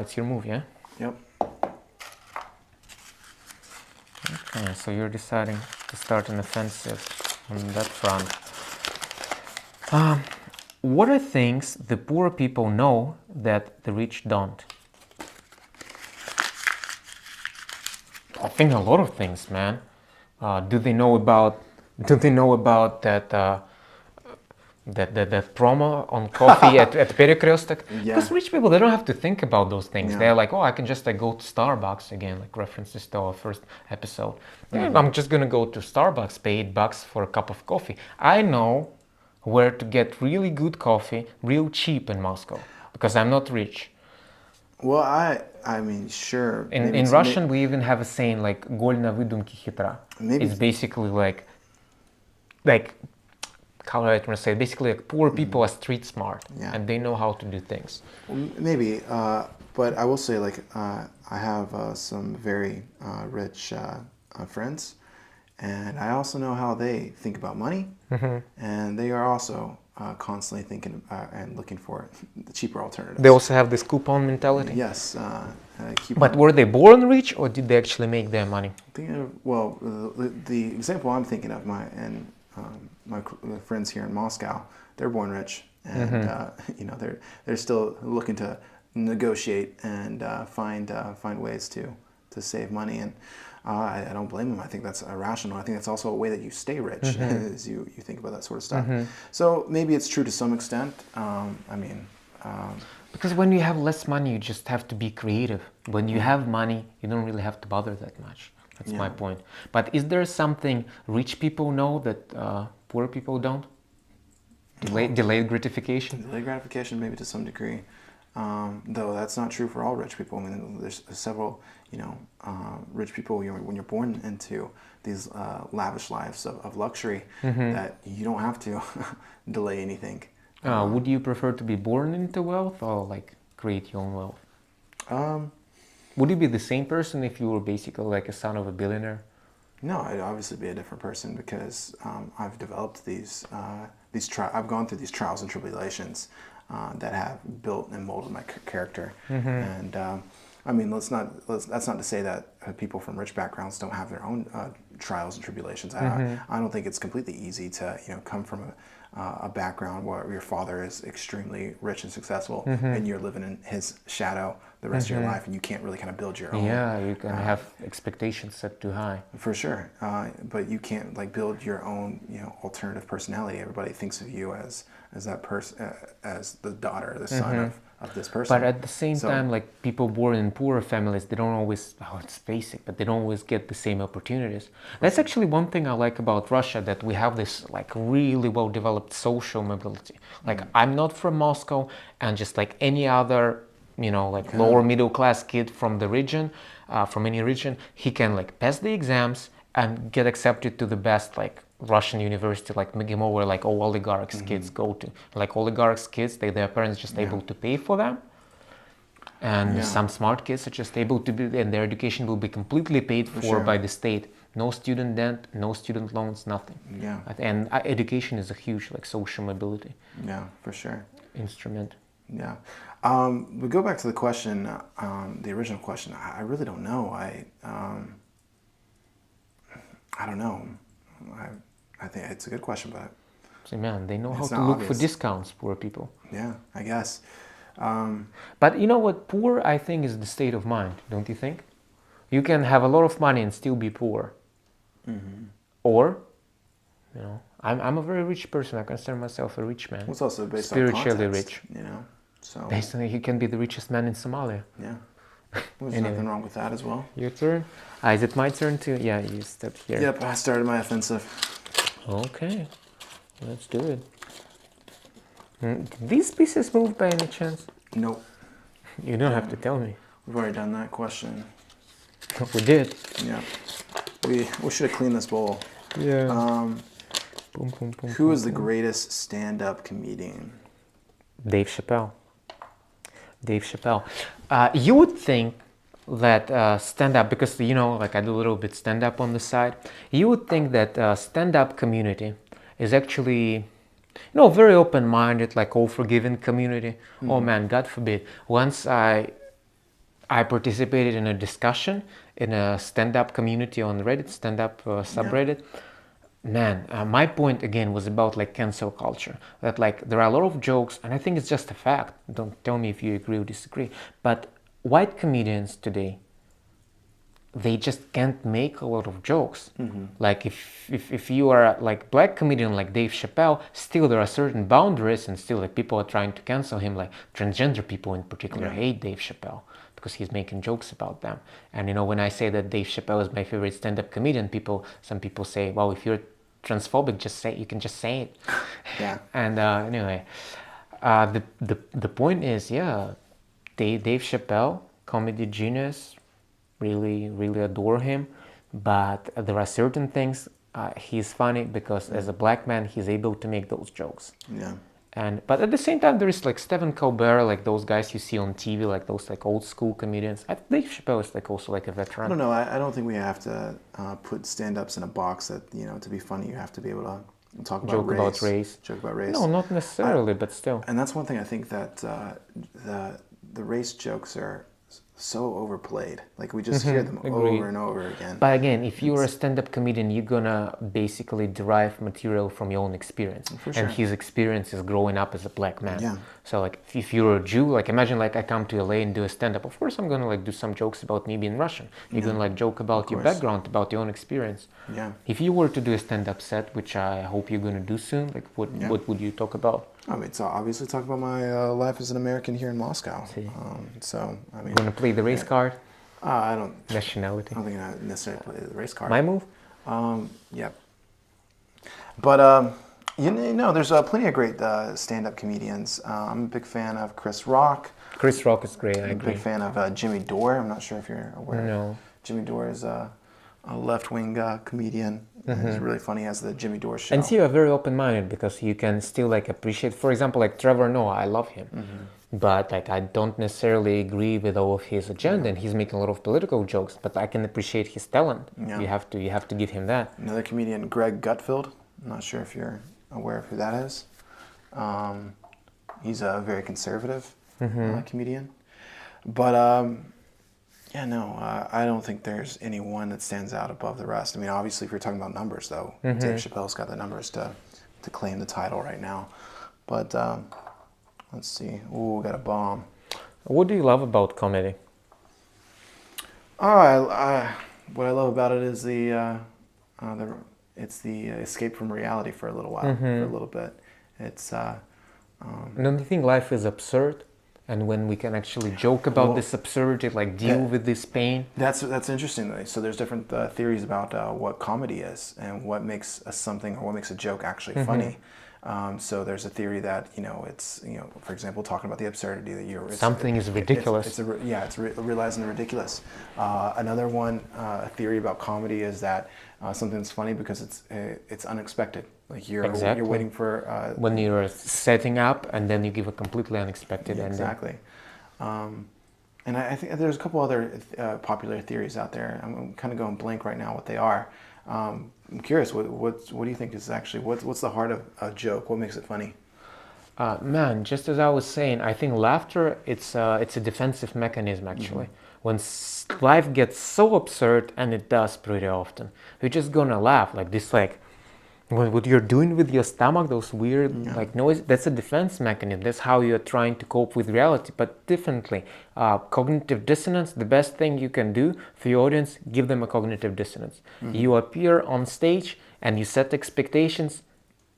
It's your move, yeah? Yep. Okay, so you're deciding to start an offensive on that front. What are things the poor people know that the rich don't? I think a lot of things, man. Do they know about? Do they know about that? That promo on coffee at Perikryostok? Yeah. Because rich people, they don't have to think about those things. Yeah. They're like, oh, I can just like go to Starbucks again, like references to our first episode. Yeah, I'm just gonna go to Starbucks, pay $8 for a cup of coffee. I know where to get really good coffee, real cheap in Moscow, because I'm not rich. Well, I mean, sure. In Russian, we even have a saying like "Голь на выдумке хитра." Maybe It's basically like how do I translate? Basically, like poor people are street smart, Yeah. and they know how to do things. maybe. But I will say, like, I have some very rich friends, and I also know how they think about money, and they are also constantly thinking and looking for the cheaper alternatives. They also have this coupon mentality. Yes. Keep But on- were they born rich, or did they actually make their money? Well, the example I'm thinking of, my friends here in Moscow, they're born rich, and you know they're still looking to negotiate and find ways to save money, and I don't blame them. I think that's irrational. I think that's also a way that you stay rich, as you think about that sort of stuff. So maybe it's true to some extent. I mean. Because when you have less money, you just have to be creative. When you have money, you don't really have to bother that much. That's my point. But is there something rich people know that poor people don't? Delayed gratification? Delayed gratification, maybe to some degree, though that's not true for all rich people. I mean, there's several, rich people when you're born into these lavish lives of luxury that you don't have to delay anything. Would you prefer to be born into wealth or like create your own wealth? Would you be the same person if you were basically like a son of a billionaire? No, I'd obviously be a different person because I've developed I've gone through these trials and tribulations that have built and molded my character. And I mean, that's not to say that people from rich backgrounds don't have their own trials and tribulations. I don't think it's completely easy to come from a background where your father is extremely rich and successful, and you're living in his shadow the rest of your life, and you can't really kind of build your own. Yeah, you can have expectations set too high. For sure, but you can't like build your own, alternative personality. Everybody thinks of you as that person, as the daughter, the son of this person. But at the same time, like people born in poorer families, they don't always, it's basic, but they don't always get the same opportunities. That's actually one thing I like about Russia, that we have this like really well developed social mobility. Like I'm not from Moscow, and just like any other, lower middle class kid from the region, from any region, he can like pass the exams and get accepted to the best like Russian university like MGIMO, where like all oligarchs kids go to. Like oligarchs kids, their parents just able to pay for them. And some smart kids are just able to be, and their education will be completely paid for by the state. No student debt, no student loans, nothing. Yeah. And education is a huge like social mobility. Yeah, for sure. Instrument. Yeah. We go back to the question, the original question. I really don't know. I don't know. I think it's a good question, but So man, they know how it's to not look for obvious. discounts, poor people. Yeah, I guess. But you know what? Poor, I think, is the state of mind, don't you think? You can have a lot of money and still be poor. Or, I'm a very rich person. I consider myself a rich man. It's also based on Spiritually context, rich. So Based on it, you can be the richest man in Somalia. yeah, there's nothing wrong with that as well. Your turn. Is it my turn to? Yeah, you step here. Yep, I started my offensive. Okay, let's do it. Did these pieces move by any chance? Nope, You don't have to tell me. we've already done that question. We did. Yeah, we should have cleaned this bowl. Yeah. Boom, boom, boom, Who is the greatest stand-up comedian? Dave Chappelle. Dave Chappelle. You would think that stand-up, because like I do a little bit stand-up on the side, you would think that stand-up community is actually, very open-minded, like all-forgiving community. Oh man, God forbid. Once I participated in a discussion in a stand-up community on Reddit, stand-up subreddit. Man, my point again was about like cancel culture. That like there are a lot of jokes, and I think it's just a fact. Don't tell me if you agree or disagree. But white comedians today they just can't make a lot of jokes. Like if you are like black comedian like Dave Chappelle, still there are certain boundaries, and still like people are trying to cancel him. Like transgender people in particular hate Dave Chappelle because he's making jokes about them. And you know, when I say that Dave Chappelle is my favorite stand-up comedian, some people say, well, if you're transphobic, you can just say it. Yeah. And anyway, the point is, yeah, Dave Chappelle, comedy genius, really adore him, but there are certain things he's funny because as a black man he's able to make those jokes. Yeah. But at the same time there is like Stephen Colbert, like those guys you see on TV, like those like old school comedians. I think Dave Chappelle is like also like a I veteran. don't know. I don't think we have to put stand-ups in a box that, you know, to be funny, you have to be able to talk about race. Joke about race. No, not necessarily, but still. And that's one thing I think that the race jokes are so overplayed. Like we just hear them over and over again. But again, if you're a stand-up comedian, you're gonna basically derive material from your own experience. For sure. And his experience is growing up as a black man. Yeah. So like if you're a Jew, like imagine like I come to LA and do a stand-up. Of course I'm gonna like do some jokes about me being Russian. You're gonna like joke about your background, about your own experience. Yeah. If you were to do a stand-up set, which I hope you're gonna do soon, like what would you talk about? I mean, so obviously talk about my life as an American here in Moscow. So I mean, You're gonna play the race card? I don't Nationality. I don't think I necessarily play the race card. My move? Yep. But you know, there's plenty of great stand-up comedians. I'm a big fan of Chris Rock. Chris Rock is great. I I'm a agree. big fan of Jimmy Dore. I'm not sure if you're aware. No. Jimmy Dore is a left-wing comedian. He's really funny. He has the Jimmy Dore show. And see, you're very open-minded because you can still like appreciate. For example, like Trevor Noah, I love him, but like I don't necessarily agree with all of his agenda, and he's making a lot of political jokes. But I can appreciate his talent. Yeah. You have to give him that. Another comedian, Greg Gutfeld. I'm not sure if you're aware of who that is. He's a very conservative comedian. But yeah, no, I don't think there's any one that stands out above the rest. I mean, obviously, if you're talking about numbers, though, Dave Chappelle's got the numbers to claim the title right now. But let's see. Ooh, we got a bomb. What do you love about comedy? What I love about it is it's the escape from reality for a little while, for a little bit. It's Don't you think life is absurd? And when we can actually joke about this absurdity, like deal with this pain. That's interesting. So there's different theories about what comedy is and what makes something or what makes a joke actually funny. So there's a theory that it's for example talking about the absurdity that something is ridiculous. It's realizing the ridiculous. Another one a theory about comedy is that something's funny because it's unexpected. Like you're waiting for when you're setting up and then you give a completely unexpected ending. Exactly. And I think there's a couple other popular theories out there. I'm kind of going blank right now what they are. I'm curious, what do you think is actually, what's the heart of a joke? What makes it funny? Man, just as I was saying, I think laughter, it's a defensive mechanism actually. When life gets so absurd, and it does pretty often, you're just gonna laugh like this, like what you're doing with your stomach, those weird like noise, that's a defense mechanism. That's how you're trying to cope with reality, but differently. Cognitive dissonance, the best thing you can do for your audience, give them a cognitive dissonance. You appear on stage and you set expectations,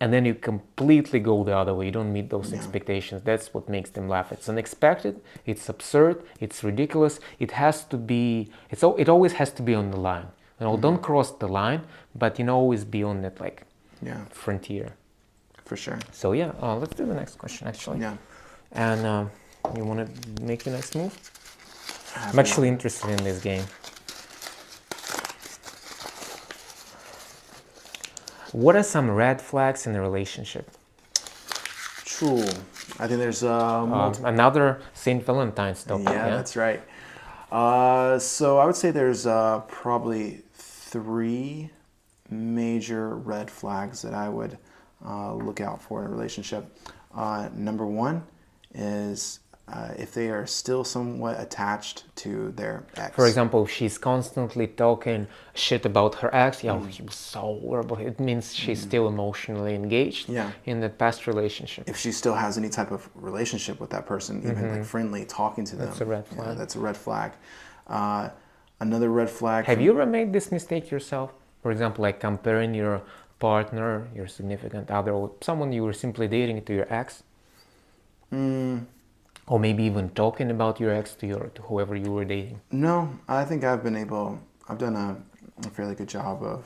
and then you completely go the other way. You don't meet those expectations. That's what makes them laugh. It's unexpected, it's absurd, it's ridiculous. It always has to be on the line. Don't cross the line, but always be on that frontier. For sure. So yeah, let's do the next question actually. Yeah. And you want to make the next move? I'm actually interested in this game. What are some red flags in a relationship? True. I think there's another St. Valentine's topic. Yeah, that's right. So I would say there's probably 3 major red flags that I would look out for in a relationship. Number 1 is if they are still somewhat attached to their ex. For example, if she's constantly talking shit about her ex, he was so horrible. It means she's still emotionally engaged in that past relationship. If she still has any type of relationship with that person, even like friendly, talking to them. That's a red flag. Yeah, that's a red flag. Another red flag. Have you ever made this mistake yourself? For example, like comparing your partner, your significant other, or someone you were simply dating to your ex? Or maybe even talking about your ex to whoever you were dating? No, I think I've done a fairly good job of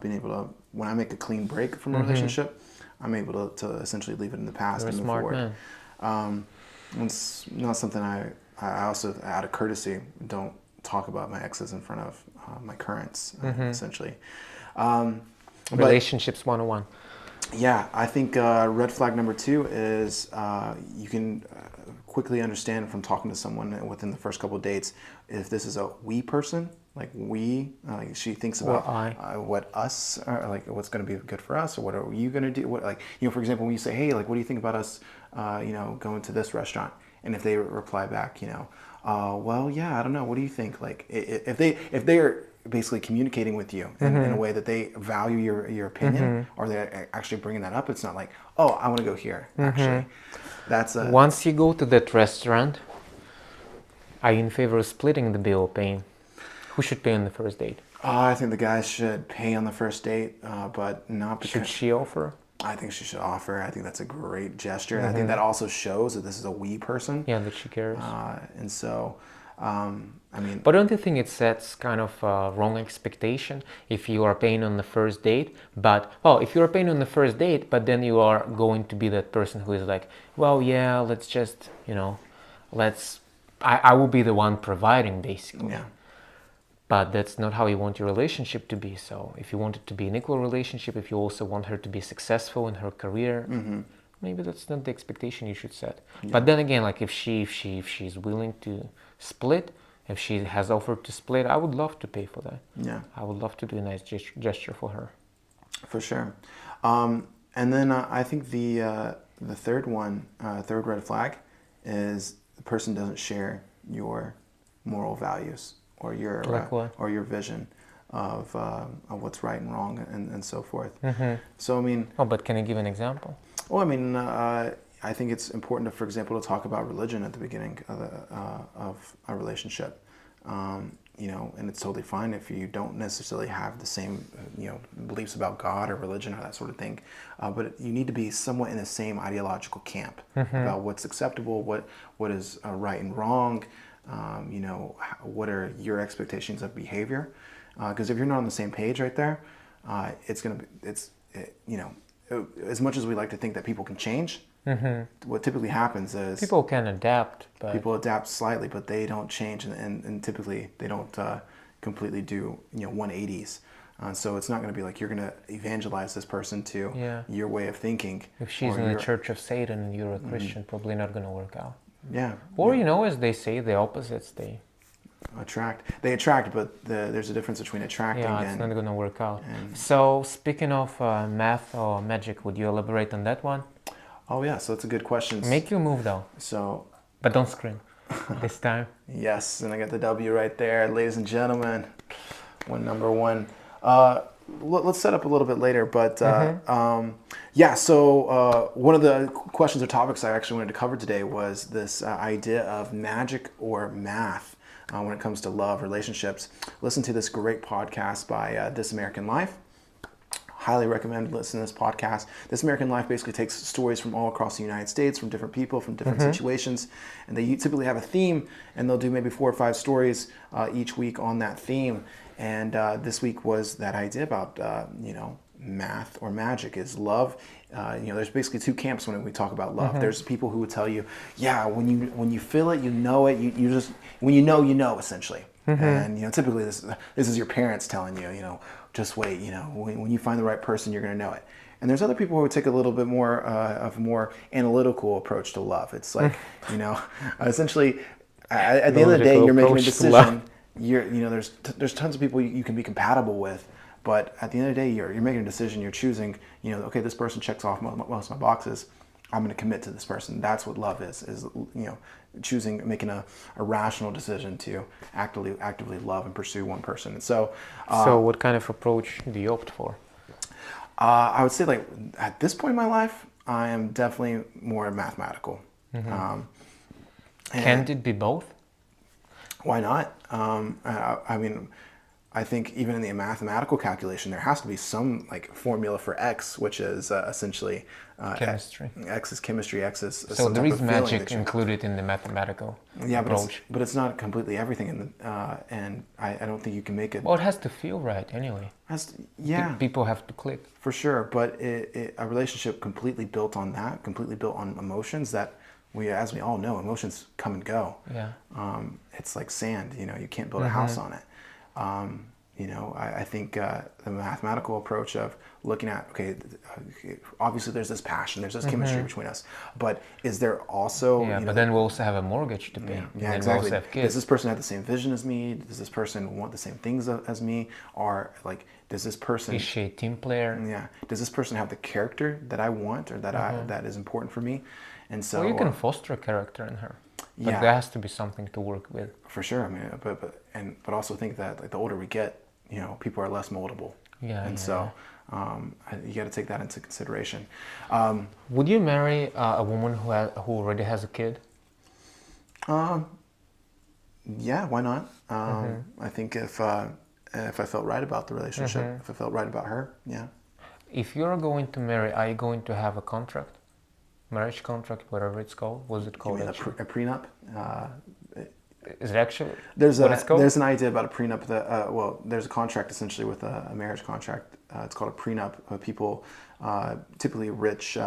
being able to, when I make a clean break from a relationship, I'm able to essentially leave it in the past You're a and move smart forward. man. It's not something I also, out of courtesy, don't talk about my exes in front of my currents, essentially. But Relationships 101. yeah, I think red flag number 2 is you can quickly understand from talking to someone within the first couple of dates if this is a we person, like we, like she thinks about what us, are, like what's going to be good for us, or what are you going to do? What, like, you know, for example, when you say, hey, like, what do you think about us, you know, going to this restaurant? And if they reply back, you know, well, yeah, I don't know. What do you think? Like, if they are basically communicating with you in a way that they value your opinion, or they're actually bringing that up, it's not like, oh, I want to go here. Actually, that's a. Once you go to that restaurant, are you in favor of splitting the bill paying? Who should pay on the first date? I think the guys should pay on the first date, but not because. Should she offer? I think she should offer. I think that's a great gesture. I think that also shows that this is a we person. Yeah, that she cares. And so, I mean. But don't you think it sets kind of a wrong expectation if you are paying on the first date? But, well, if you are paying on the first date, but then you are going to be that person who is like, well, yeah, let's just, you know, I will be the one providing, basically. Yeah. But that's not how you want your relationship to be. So if you want it to be an equal relationship, if you also want her to be successful in her career, maybe that's not the expectation you should set. Yeah. But then again, like if she's willing to split, if she has offered to split, I would love to pay for that. Yeah. I would love to do a nice gesture for her. For sure. And then I think the third one, third red flag, is the person doesn't share your moral values or your or your vision of what's right and wrong and so forth. So I mean. Oh, but can you give an example? Well, I mean, I think it's important, for example, to talk about religion at the beginning of a relationship. You know, and it's totally fine if you don't necessarily have the same, you know, beliefs about God or religion or that sort of thing. But you need to be somewhat in the same ideological camp about what's acceptable, what is right and wrong. You know, what are your expectations of behavior? Because if you're not on the same page right there, you know, as much as we like to think that people can change, what typically happens is people can adapt. But people adapt slightly, but they don't change, and typically they don't completely do, you know, 180s. So it's not going to be like you're going to evangelize this person to your way of thinking. If she's in the Church of Satan and you're a Christian, probably not going to work out. Yeah. Or, you know, as they say, the opposites, they attract, but there's a difference between attracting and... Yeah, it's not going to work out. So, speaking of math or magic, would you elaborate on that one? Oh, yeah, so that's a good question. Make your move, though. So... But don't scream this time. Yes, and I got the W right there. Ladies and gentlemen, number one. Let's set up a little bit later, but yeah, so one of the questions or topics I actually wanted to cover today was this idea of magic or math when it comes to love, relationships. Listen to this great podcast by This American Life. Highly recommend listening to this podcast. This American Life basically takes stories from all across the United States, from different people, from different situations, and they typically have a theme, and they'll do maybe 4 or 5 stories each week on that theme. And this week was that idea about, you know, math or magic. Is love, you know, there's basically 2 camps when we talk about love. There's people who would tell you, yeah, when you feel it, you know it, you just, when you know, essentially. And, you know, typically this is your parents telling you, you know, just wait, you know, when you find the right person, you're going to know it. And there's other people who would take a little bit more of a more analytical approach to love. It's like, you know, essentially, at the end of the day, you're making a decision. You know, there's tons of people you can be compatible with, but at the end of the day, you're making a decision. You're choosing, you know, okay, this person checks off most of my boxes. I'm going to commit to this person. That's what love is, you know, making a rational decision to actively love and pursue one person. And so, so what kind of approach do you opt for? I would say, like, at this point in my life, I am definitely more mathematical. Can't it be both? Why not? I mean, I think even in the mathematical calculation, there has to be some like formula for x, which is essentially Chemistry. x is chemistry, x is So some there type is of feeling magic that you have. included in the mathematical Yeah, approach. but it's not completely everything, and I don't think you can make it. Well, it has to feel right anyway. Yeah, People have to click. for sure. But a relationship completely built on that, completely built on emotions that as we all know, emotions come and go. Yeah. It's like sand, you can't build a house on it. I think the mathematical approach of looking at, okay, obviously there's this passion, there's this chemistry between us, but is there also, Yeah, but then we also have a mortgage to pay. yeah, And then exactly. we also have kids. Does this person have the same vision as me? Does this person want the same things as me? Or like, does this person, Is she a team player? yeah, does this person have the character that I want or that is important for me? And so, Well, you can foster a character in her, but yeah. there has to be something to work with. For sure. I mean, but also think that like the older we get, people are less moldable. Yeah. And so you got to take that into consideration. Would you marry a woman who already has a kid? Yeah, why not? I think if I felt right about the relationship, if I felt right about her, yeah. If you're going to marry, are you going to have a contract? Marriage contract, whatever it's called. What's it You called? mean a prenup? Is it actually There's what it's called? there's an idea about a prenup that there's a contract essentially with a marriage contract. It's called a prenup. People, typically rich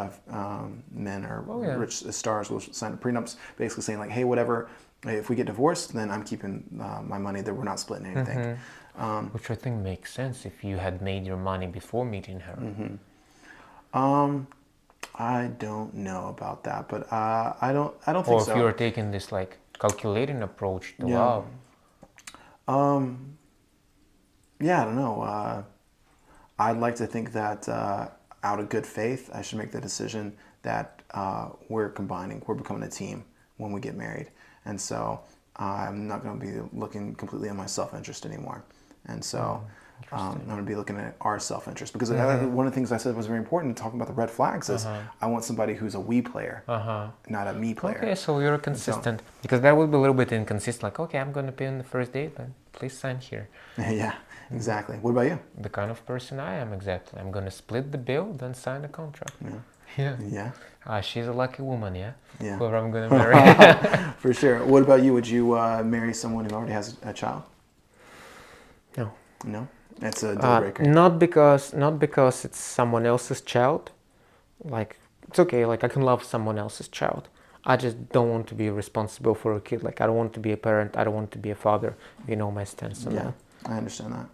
men or rich stars will sign prenups, basically saying like, hey, whatever, if we get divorced, then I'm keeping my money. That we're not splitting anything. Which I think makes sense if you had made your money before meeting her. I don't know about that, but I don't Or think if so. you're taking this like calculating approach to love. Yeah, I don't know. I'd like to think that out of good faith, I should make the decision that we're becoming a team when we get married. And so I'm not going to be looking completely at my self-interest anymore. And so I'm going to be looking at our self-interest. Because one of the things I said was very important, talking about the red flags, is I want somebody who's a we player, not a me player. Okay, so you're consistent. Because that would be a little bit inconsistent. Like, okay, I'm going to pay on the first date, but please sign here. Yeah, exactly. What about you? The kind of person I am, exactly. I'm going to split the bill, then sign the contract. Yeah. Yeah. Yeah. She's a lucky woman, yeah? Yeah. Whoever I'm going to marry. For sure. What about you? Would you marry someone who already has a child? No. No? That's a deal breaker. Not because it's someone else's child. Like, it's okay, like I can love someone else's child. I just don't want to be responsible for a kid. Like, I don't want to be a parent. I don't want to be a father. You know my stance on that. I understand that.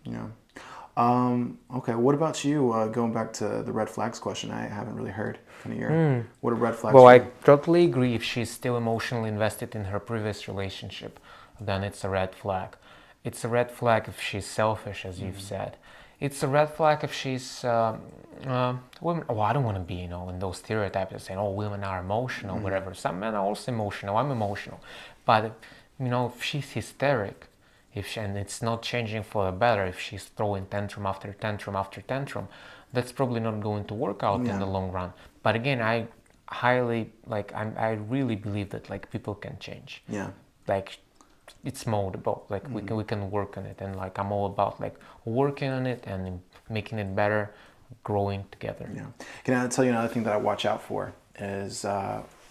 Yeah. Okay, what about you? Going back to the red flags question, I haven't really heard kind of your, what are red flags? Well, for I you? totally agree. If she's still emotionally invested in her previous relationship, then it's a red flag. It's a red flag if she's selfish, as you've said. It's a red flag if she's women. Oh, I don't want to be, in those stereotypes of saying, oh, women are emotional, whatever. Some men are also emotional. I'm emotional, but if she's hysteric, and it's not changing for the better, if she's throwing tantrum after tantrum after tantrum, that's probably not going to work out in the long run. But again, I really believe that like people can change. Yeah. Like, it's moldable. Like we can work on it, and like I'm all about like working on it and making it better, growing together. Yeah. Can I tell you another thing that I watch out for is,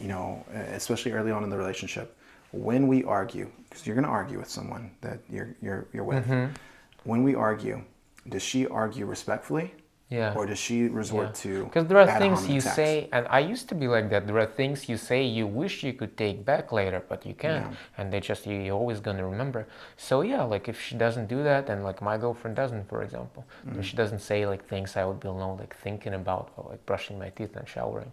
especially early on in the relationship, when we argue, because you're going to argue with someone that you're with. When we argue, does she argue respectfully? Yeah. Or does she resort to because there are ad things hominem you attacks? say, and I used to be like that. There are things you say you wish you could take back later, but you can't, and you're always gonna remember. So yeah, like if she doesn't do that, and like my girlfriend doesn't, for example, if she doesn't say like things I would be like thinking about, or, like brushing my teeth and showering,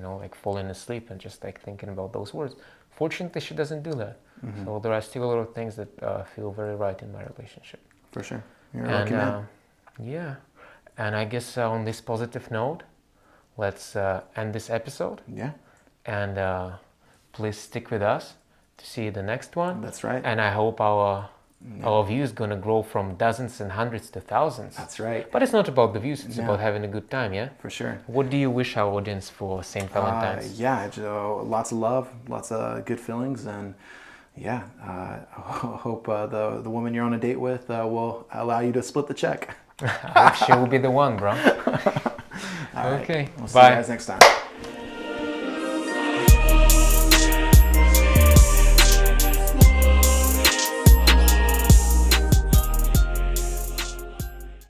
like falling asleep and just like thinking about those words. Fortunately, she doesn't do that. So there are still a lot of things that feel very right in my relationship. For sure. You're a lucky man. Yeah. And I guess on this positive note, let's end this episode. Yeah. And please stick with us to see the next one. That's right. And I hope our view is going to grow from dozens and hundreds to thousands. That's right. But it's not about the views, it's about having a good time, yeah? For sure. What do you wish our audience for St. Valentine's? Lots of love, lots of good feelings, and Yeah, hope the woman you're on a date with will allow you to split the check. I hope she will be the one, bro. All right. Okay, We'll see you bye. guys next time.